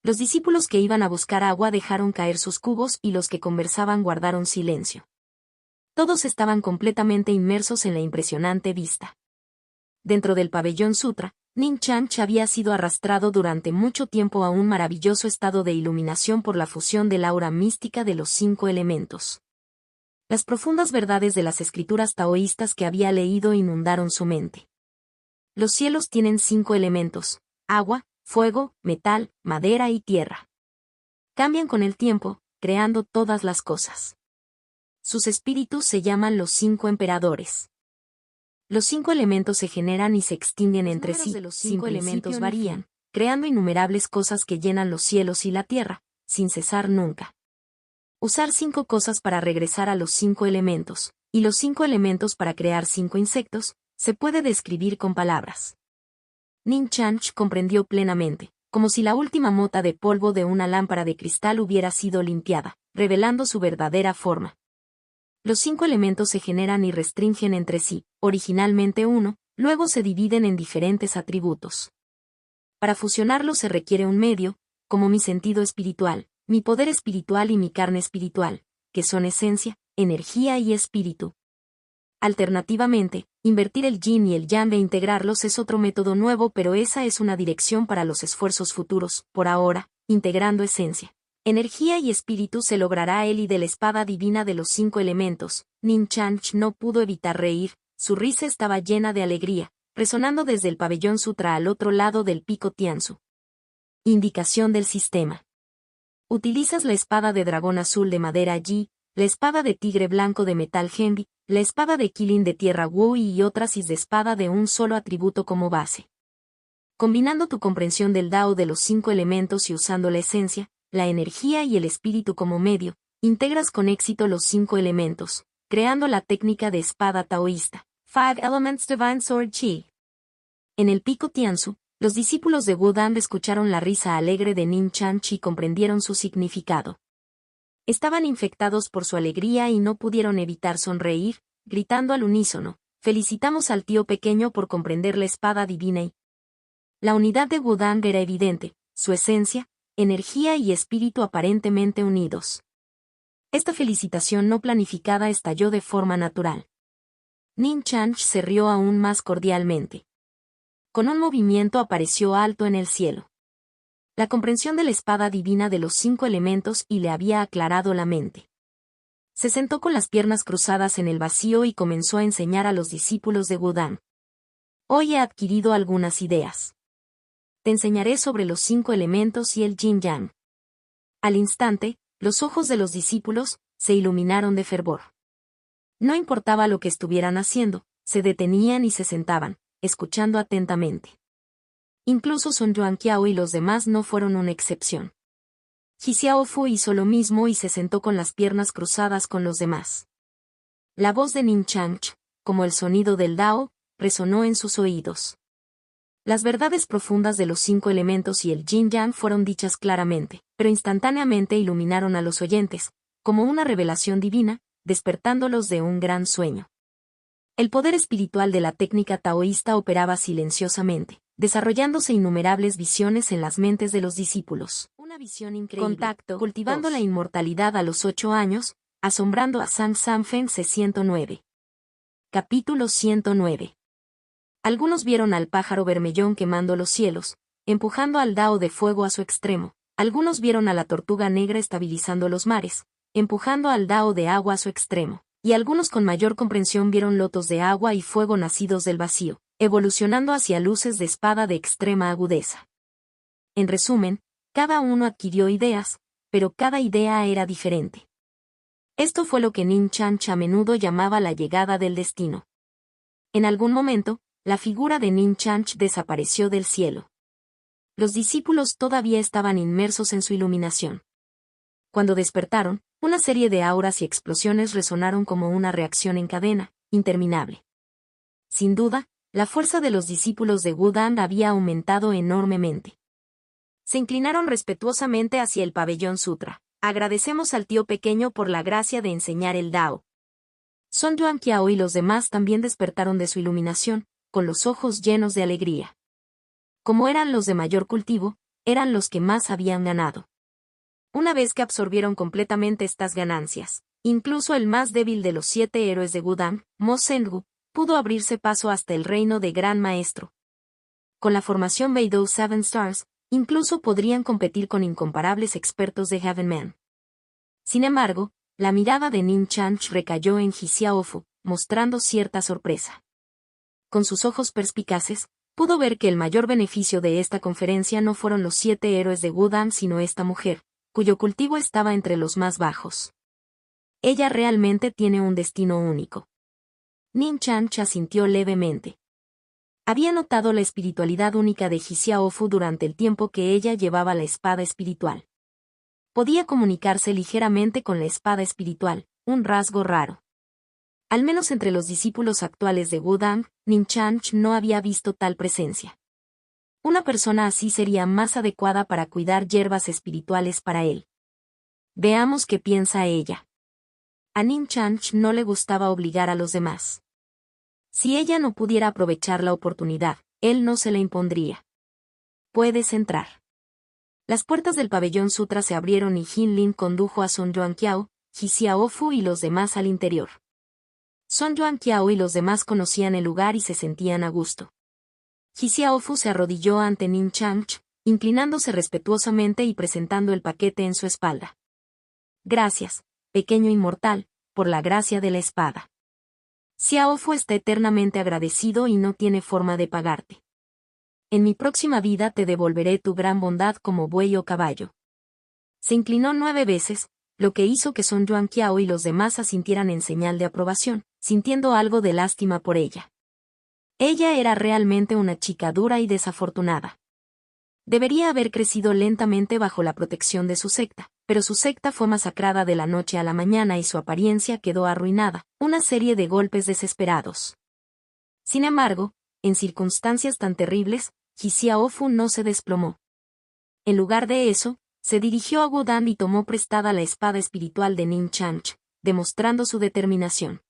[SPEAKER 1] Los discípulos que iban a buscar agua dejaron caer sus cubos y los que conversaban guardaron silencio. Todos estaban completamente inmersos en la impresionante vista. Dentro del pabellón sutra, Ning Chanch había sido arrastrado durante mucho tiempo a un maravilloso estado de iluminación por la fusión del aura mística de los 5 elementos. Las profundas verdades de las escrituras taoístas que había leído inundaron su mente. Los cielos tienen 5 elementos: agua, fuego, metal, madera y tierra. Cambian con el tiempo, creando todas las cosas. Sus espíritus se llaman los 5 emperadores. Los 5 elementos se generan y se extinguen entre sí, los 5 elementos varían, creando innumerables cosas que llenan los cielos y la tierra, sin cesar nunca. Usar 5 cosas para regresar a los 5 elementos, y los 5 elementos para crear 5 insectos, se puede describir con palabras. Ning Chanch comprendió plenamente, como si la última mota de polvo de una lámpara de cristal hubiera sido limpiada, revelando su verdadera forma. Los 5 elementos se generan y restringen entre sí, originalmente uno, luego se dividen en diferentes atributos. Para fusionarlos se requiere un medio, como mi sentido espiritual, mi poder espiritual y mi carne espiritual, que son esencia, energía y espíritu. Alternativamente, invertir el yin y el yang e integrarlos es otro método nuevo, pero esa es una dirección para los esfuerzos futuros. Por ahora, integrando esencia, energía y espíritu se logrará el y de la espada divina de los 5 elementos. Ning Chanch no pudo evitar reír, su risa estaba llena de alegría, resonando desde el pabellón sutra al otro lado del pico Tianzu. Indicación del sistema. Utilizas la espada de dragón azul de madera Yi, la espada de tigre blanco de metal Henry, la espada de Qilin de tierra Wu y otras de espada de un solo atributo como base. Combinando tu comprensión del Dao de los 5 elementos y usando la esencia, la energía y el espíritu como medio, integras con éxito los 5 elementos, creando la técnica de espada taoísta, 5 Elements Divine Sword Qi. En el pico Tianzu, los discípulos de Wu Dan escucharon la risa alegre de Ning Chanch y comprendieron su significado. Estaban infectados por su alegría y no pudieron evitar sonreír, gritando al unísono: felicitamos al tío pequeño por comprender la espada divina y... La unidad de Wudang era evidente, su esencia, energía y espíritu aparentemente unidos. Esta felicitación no planificada estalló de forma natural. Ning Chanch se rió aún más cordialmente. Con un movimiento apareció alto en el cielo. La comprensión de la espada divina de los 5 elementos y le había aclarado la mente. Se sentó con las piernas cruzadas en el vacío y comenzó a enseñar a los discípulos de Wudang. Hoy he adquirido algunas ideas. Te enseñaré sobre los 5 elementos y el yin-yang. Al instante, los ojos de los discípulos se iluminaron de fervor.
[SPEAKER 2] No importaba lo que estuvieran haciendo, se detenían y se sentaban, escuchando atentamente. Incluso Son Yuanqiao y los demás no fueron una excepción. Ji Xiaofu hizo lo mismo y se sentó con las piernas cruzadas con los demás. La voz de Ning Changch, como el sonido del Dao, resonó en sus oídos. Las verdades profundas de los 5 elementos y el Yin-Yang fueron dichas claramente, pero instantáneamente iluminaron a los oyentes, como una revelación divina, despertándolos de un gran sueño. El poder espiritual de la técnica taoísta operaba silenciosamente, desarrollándose innumerables visiones en las mentes de los discípulos. Una visión increíble. Contacto, cultivando la inmortalidad a los 8 años, asombrando a Zhang Sanfeng 109. Capítulo 109. Algunos vieron al pájaro vermellón quemando los cielos, empujando al Dao de fuego a su extremo. Algunos vieron a la tortuga negra estabilizando los mares, empujando al Dao de agua a su extremo. Y algunos con mayor comprensión vieron lotos de agua y fuego nacidos del vacío, evolucionando hacia luces de espada de extrema agudeza. En resumen, cada uno adquirió ideas, pero cada idea era diferente. Esto fue lo que Ning Changch a menudo llamaba la llegada del destino. En algún momento, la figura de Ning Changch desapareció del cielo. Los discípulos todavía estaban inmersos en su iluminación. Cuando despertaron, una serie de auras y explosiones resonaron como una reacción en cadena, interminable. Sin duda, la fuerza de los discípulos de Wudang había aumentado enormemente. Se inclinaron respetuosamente hacia el pabellón sutra. Agradecemos al tío pequeño por la gracia de enseñar el Dao. Son Yuanqiao y los demás también despertaron de su iluminación, con los ojos llenos de alegría. Como eran los de mayor cultivo, eran los que más habían ganado. Una vez que absorbieron completamente estas ganancias, incluso el más débil de los 7 héroes de Wudang, Mo Zhengu, pudo abrirse paso hasta el reino de Gran Maestro. Con la formación Beidou Seven Stars, incluso podrían competir con incomparables expertos de Heaven Man. Sin embargo, la mirada de Ning Changch recayó en Ji Xiaofu, mostrando cierta sorpresa. Con sus ojos perspicaces, pudo ver que el mayor beneficio de esta conferencia no fueron los 7 héroes de Wudang sino esta mujer, cuyo cultivo estaba entre los más bajos. Ella realmente tiene un destino único. Ning Changch asintió levemente. Había notado la espiritualidad única de Ji Xiaofu durante el tiempo que ella llevaba la espada espiritual. Podía comunicarse ligeramente con la espada espiritual, un rasgo raro. Al menos entre los discípulos actuales de Wudang, Ning Changch no había visto tal presencia. Una persona así sería más adecuada para cuidar hierbas espirituales para él. Veamos qué piensa ella. A Ning Changch no le gustaba obligar a los demás. Si ella no pudiera aprovechar la oportunidad, él no se la impondría. Puedes entrar. Las puertas del pabellón sutra se abrieron y Jin Lin condujo a Son Yuanqiao, Ji Xiaofu y los demás al interior. Son Yuanqiao y los demás conocían el lugar y se sentían a gusto. Ji Xiaofu se arrodilló ante Ning Changch, inclinándose respetuosamente y presentando el paquete en su espalda. Gracias, pequeño inmortal, por la gracia de la espada. Xiaofu está eternamente agradecido y no tiene forma de pagarte. En mi próxima vida te devolveré tu gran bondad como buey o caballo. Se inclinó 9 veces, lo que hizo que Son Yuanqiao y los demás asintieran en señal de aprobación, sintiendo algo de lástima por ella. Ella era realmente una chica dura y desafortunada. Debería haber crecido lentamente bajo la protección de su secta, pero su secta fue masacrada de la noche a la mañana y su apariencia quedó arruinada, una serie de golpes desesperados. Sin embargo, en circunstancias tan terribles, Ji Xiaofu no se desplomó. En lugar de eso, se dirigió a Wudang y tomó prestada la espada espiritual de Ning Changch, demostrando su determinación.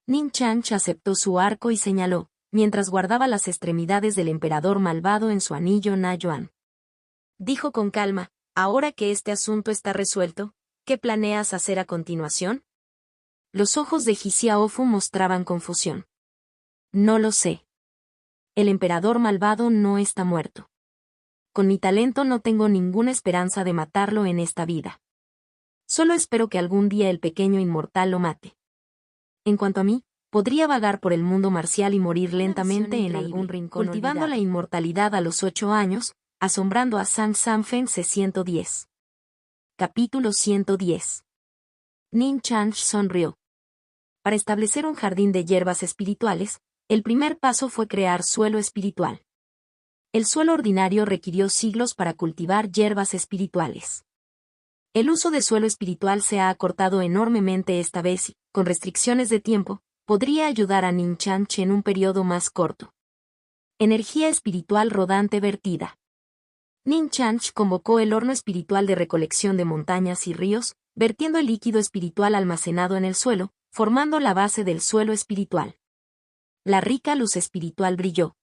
[SPEAKER 2] Ning Changch aceptó su arco y señaló, mientras guardaba las extremidades del emperador malvado en su anillo Na Yuan. Dijo con calma, ahora que este asunto está resuelto, ¿qué planeas hacer a continuación? Los ojos de Ji Xiaofu mostraban confusión. No lo sé. El emperador malvado no está muerto. Con mi talento no tengo ninguna esperanza de matarlo en esta vida. Solo espero que algún día el pequeño inmortal lo mate. En cuanto a mí, podría vagar por el mundo marcial y morir lentamente en algún rincón cultivando olvidado. La inmortalidad a los 8 años, asombrando a Zhang Sanfeng 110. Capítulo 110. Ning Changch sonrió.
[SPEAKER 1] Para establecer un jardín de hierbas espirituales, el primer paso fue crear suelo espiritual. El suelo ordinario requirió siglos para cultivar hierbas espirituales. El uso de suelo espiritual se ha acortado enormemente esta vez y, con restricciones de tiempo, podría ayudar a Ninchanch en un periodo más corto. Energía espiritual rodante vertida. Ninchanch convocó el horno espiritual de recolección de montañas y ríos, vertiendo el líquido espiritual almacenado en el suelo, formando la base del suelo espiritual. La rica luz espiritual brilló.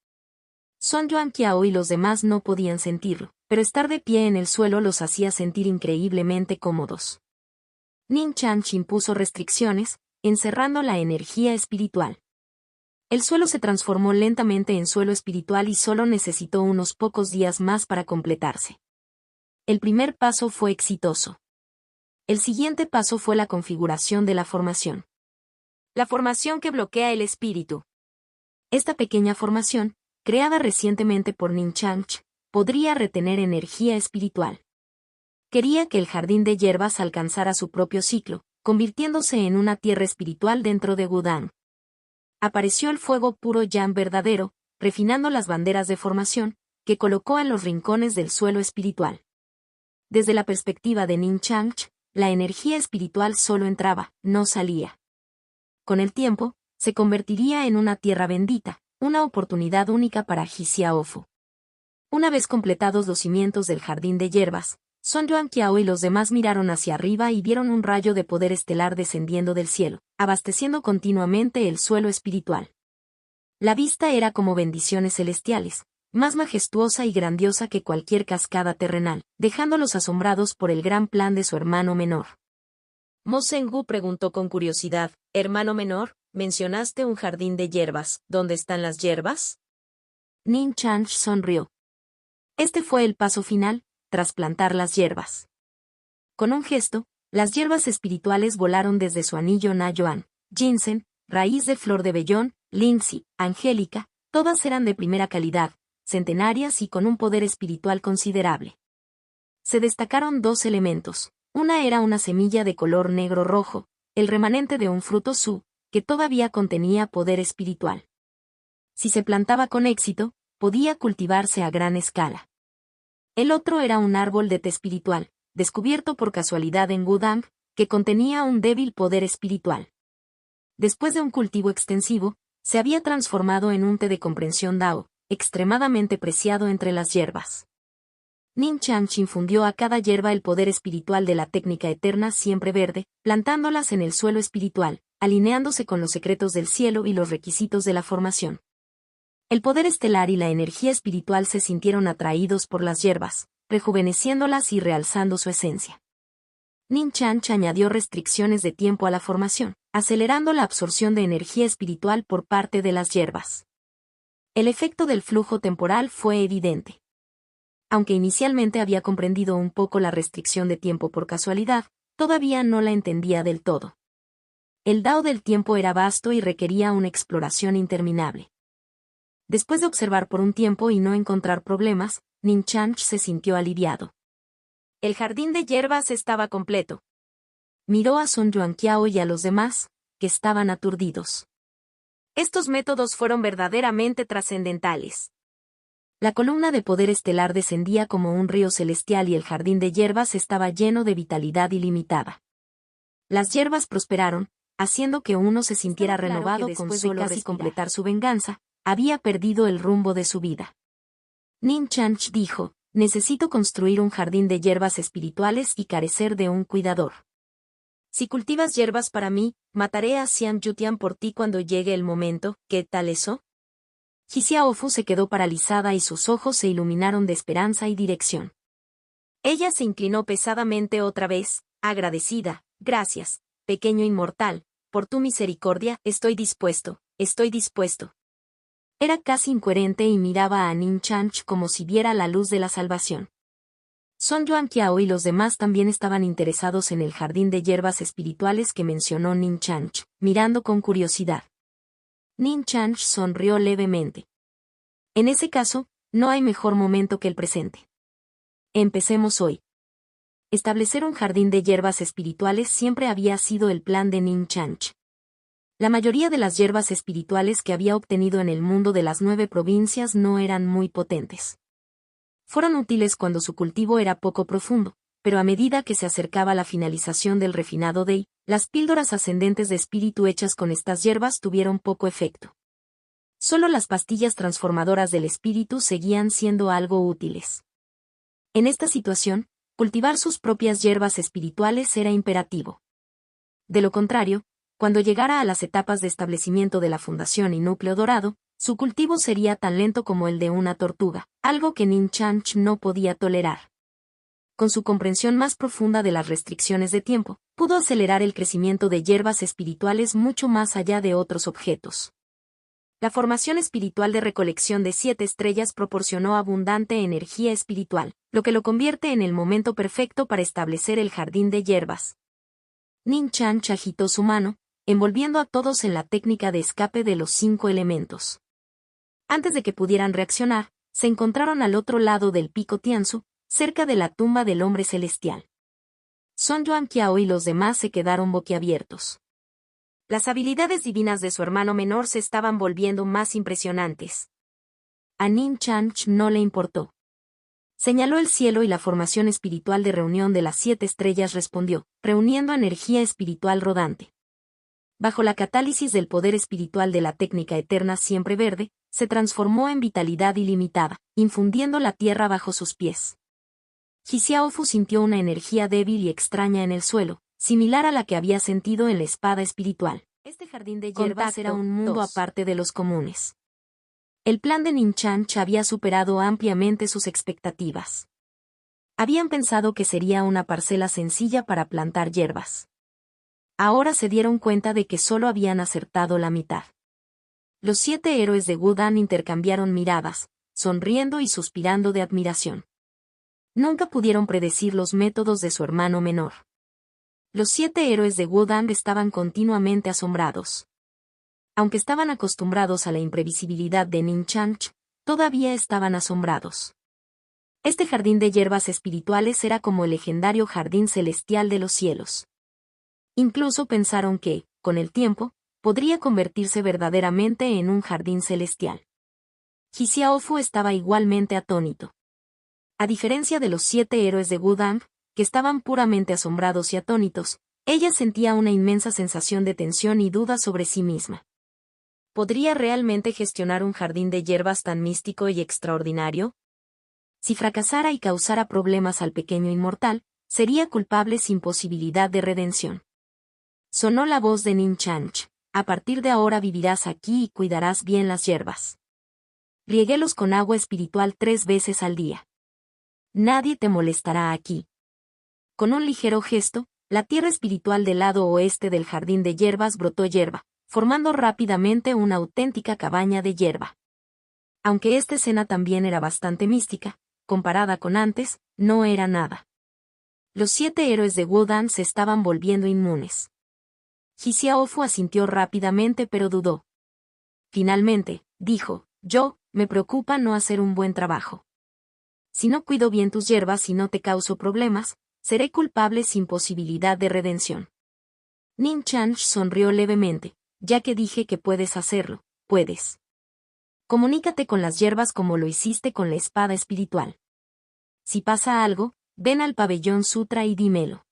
[SPEAKER 1] Son Yuan-Qiao y los demás no podían sentirlo, pero estar de pie en el suelo los hacía sentir increíblemente cómodos. Ninchanch impuso restricciones, encerrando la energía espiritual. El suelo se transformó lentamente en suelo espiritual y solo necesitó unos pocos días más para completarse. El primer paso fue exitoso. El siguiente paso fue la configuración de la formación. La formación que bloquea el espíritu. Esta pequeña formación, creada recientemente por Ninchanch, podría retener energía espiritual. Quería que el jardín de hierbas alcanzara su propio ciclo, convirtiéndose en una tierra espiritual dentro de Wudang. Apareció el fuego puro Yan verdadero, refinando las banderas de formación, que colocó en los rincones del suelo espiritual. Desde la perspectiva de Ninchanch, la energía espiritual solo entraba, no salía. Con el tiempo, se convertiría en una tierra bendita, una oportunidad única para Xiaofu. Una vez completados los cimientos del jardín de hierbas, Son Yuan-Qiao y los demás miraron hacia arriba y vieron un rayo de poder estelar descendiendo del cielo, abasteciendo continuamente el suelo espiritual. La vista era como bendiciones celestiales, más majestuosa y grandiosa que cualquier cascada terrenal, dejándolos asombrados por el gran plan de su hermano menor. Mo Zhengu preguntó con curiosidad, «Hermano menor, mencionaste un jardín de hierbas, ¿dónde están las hierbas?» Ninchanch sonrió. Este fue el paso final, trasplantar las hierbas. Con un gesto, las hierbas espirituales volaron desde su anillo Na Yuan, ginseng, raíz de flor de vellón, linzi, angélica, todas eran de primera calidad, centenarias y con un poder espiritual considerable. Se destacaron dos elementos. Una era una semilla de color negro-rojo, el remanente de un fruto su, que todavía contenía poder espiritual. Si se plantaba con éxito, podía cultivarse a gran escala. El otro era un árbol de té espiritual, descubierto por casualidad en Wudang, que contenía un débil poder espiritual. Después de un cultivo extensivo, se había transformado en un té de comprensión Dao, extremadamente preciado entre las hierbas. Ninchanch infundió a cada hierba el poder espiritual de la técnica eterna siempre verde, plantándolas en el suelo espiritual, alineándose con los secretos del cielo y los requisitos de la formación. El poder estelar y la energía espiritual se sintieron atraídos por las hierbas, rejuveneciéndolas y realzando su esencia. Ninchanch añadió restricciones de tiempo a la formación, acelerando la absorción de energía espiritual por parte de las hierbas. El efecto del flujo temporal fue evidente. Aunque inicialmente había comprendido un poco la restricción de tiempo por casualidad, todavía no la entendía del todo. El Dao del tiempo era vasto y requería una exploración interminable. Después de observar por un tiempo y no encontrar problemas, Ninchanch se sintió aliviado. El jardín de hierbas estaba completo. Miró a Son Yuan-Qiao y a los demás, que estaban aturdidos. Estos métodos fueron verdaderamente trascendentales. La columna de poder estelar descendía como un río celestial y el jardín de hierbas estaba lleno de vitalidad ilimitada. Las hierbas prosperaron, haciendo que uno se sintiera renovado después de casi completar su venganza, había perdido el rumbo de su vida. Ninchanch dijo, necesito construir un jardín de hierbas espirituales y carecer de un cuidador. Si cultivas hierbas para mí, mataré a Xian Yutian por ti cuando llegue el momento, ¿qué tal eso? Xiaofu se quedó paralizada y sus ojos se iluminaron de esperanza y dirección. Ella se inclinó pesadamente otra vez, agradecida, gracias, pequeño inmortal, por tu misericordia, estoy dispuesto, estoy dispuesto. Era casi incoherente y miraba a Ninchanch como si viera la luz de la salvación. Son Yuan-Qiao y los demás también estaban interesados en el jardín de hierbas espirituales que mencionó Ninchanch, mirando con curiosidad. Ninchanch sonrió levemente. En ese caso, no hay mejor momento que el presente. Empecemos hoy. Establecer un jardín de hierbas espirituales siempre había sido el plan de Ninchanch. La mayoría de las hierbas espirituales que había obtenido en el mundo de las 9 provincias no eran muy potentes. Fueron útiles cuando su cultivo era poco profundo, pero a medida que se acercaba la finalización del refinado Dei, las píldoras ascendentes de espíritu hechas con estas hierbas tuvieron poco efecto. Solo las pastillas transformadoras del espíritu seguían siendo algo útiles. En esta situación, cultivar sus propias hierbas espirituales era imperativo. De lo contrario, cuando llegara a las etapas de establecimiento de la fundación y núcleo dorado, su cultivo sería tan lento como el de una tortuga, algo que Nin Chanch no podía tolerar. Con su comprensión más profunda de las restricciones de tiempo, pudo acelerar el crecimiento de hierbas espirituales mucho más allá de otros objetos. La formación espiritual de recolección de 7 estrellas proporcionó abundante energía espiritual, lo que lo convierte en el momento perfecto para establecer el jardín de hierbas. Nin Chanch agitó su mano, envolviendo a todos en la técnica de escape de los 5 elementos. Antes de que pudieran reaccionar, se encontraron al otro lado del pico Tianzu, cerca de la tumba del hombre celestial. Son Yuan Qiao y los demás se quedaron boquiabiertos. Las habilidades divinas de su hermano menor se estaban volviendo más impresionantes. A Nin Chanch no le importó. Señaló el cielo y la formación espiritual de reunión de las 7 estrellas respondió, reuniendo energía espiritual rodante. Bajo la catálisis del poder espiritual de la técnica eterna siempre verde, se transformó en vitalidad ilimitada, infundiendo la tierra bajo sus pies. Xiaofu sintió una energía débil y extraña en el suelo, similar a la que había sentido en la espada espiritual. Este jardín de hierbas era un mundo aparte de los comunes. El plan de Nin Chanch había superado ampliamente sus expectativas. Habían pensado que sería una parcela sencilla para plantar hierbas. Ahora se dieron cuenta de que solo habían acertado la mitad. Los 7 héroes de Wudan intercambiaron miradas, sonriendo y suspirando de admiración. Nunca pudieron predecir los métodos de su hermano menor. Los 7 héroes de Wudan estaban continuamente asombrados. Aunque estaban acostumbrados a la imprevisibilidad de Nin Chanch, todavía estaban asombrados. Este jardín de hierbas espirituales era como el legendario jardín celestial de los cielos. Incluso pensaron que, con el tiempo, podría convertirse verdaderamente en un jardín celestial. Xiaofu estaba igualmente atónito. A diferencia de los 7 héroes de Wudang, que estaban puramente asombrados y atónitos, ella sentía una inmensa sensación de tensión y duda sobre sí misma. ¿Podría realmente gestionar un jardín de hierbas tan místico y extraordinario? Si fracasara y causara problemas al pequeño inmortal, sería culpable sin posibilidad de redención. Sonó la voz de Nin Chanch. A partir de ahora vivirás aquí y cuidarás bien las hierbas. Riéguelos con agua espiritual 3 veces al día. Nadie te molestará aquí. Con un ligero gesto, la tierra espiritual del lado oeste del jardín de hierbas brotó hierba, formando rápidamente una auténtica cabaña de hierba. Aunque esta escena también era bastante mística, comparada con antes, no era nada. Los 7 héroes de Wudan se estaban volviendo inmunes. Xiaofu asintió rápidamente pero dudó. Finalmente, dijo, me preocupa no hacer un buen trabajo. Si no cuido bien tus hierbas y no te causo problemas, seré culpable sin posibilidad de redención. Nin Chanch sonrió levemente, ya que dije que puedes hacerlo, puedes. Comunícate con las hierbas como lo hiciste con la espada espiritual. Si pasa algo, ven al pabellón Sutra y dímelo.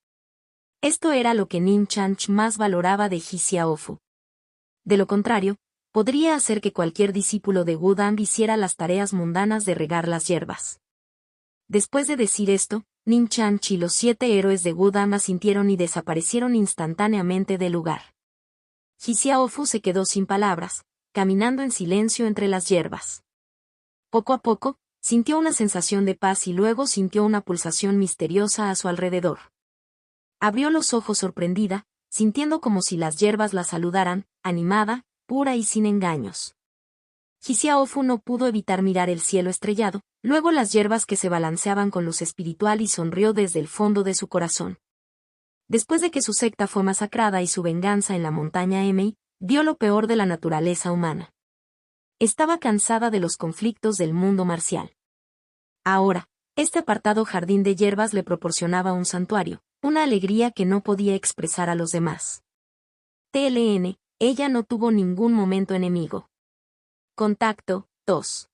[SPEAKER 1] Esto era lo que Nin Chanch más valoraba de Xiaofu. De lo contrario, podría hacer que cualquier discípulo de Wudang hiciera las tareas mundanas de regar las hierbas. Después de decir esto, Nin Chanch y los 7 héroes de Wudang asintieron y desaparecieron instantáneamente del lugar. Xiaofu se quedó sin palabras, caminando en silencio entre las hierbas. Poco a poco, sintió una sensación de paz y luego sintió una pulsación misteriosa a su alrededor. Abrió los ojos sorprendida, sintiendo como si las hierbas la saludaran, animada, pura y sin engaños. Xiaofu no pudo evitar mirar el cielo estrellado, luego las hierbas que se balanceaban con luz espiritual y sonrió desde el fondo de su corazón. Después de que su secta fue masacrada y su venganza en la montaña Emei, vio lo peor de la naturaleza humana. Estaba cansada de los conflictos del mundo marcial. Ahora, este apartado jardín de hierbas le proporcionaba un santuario, una alegría que no podía expresar a los demás. TLN, Ella no tuvo ningún momento enemigo. Contacto, 2.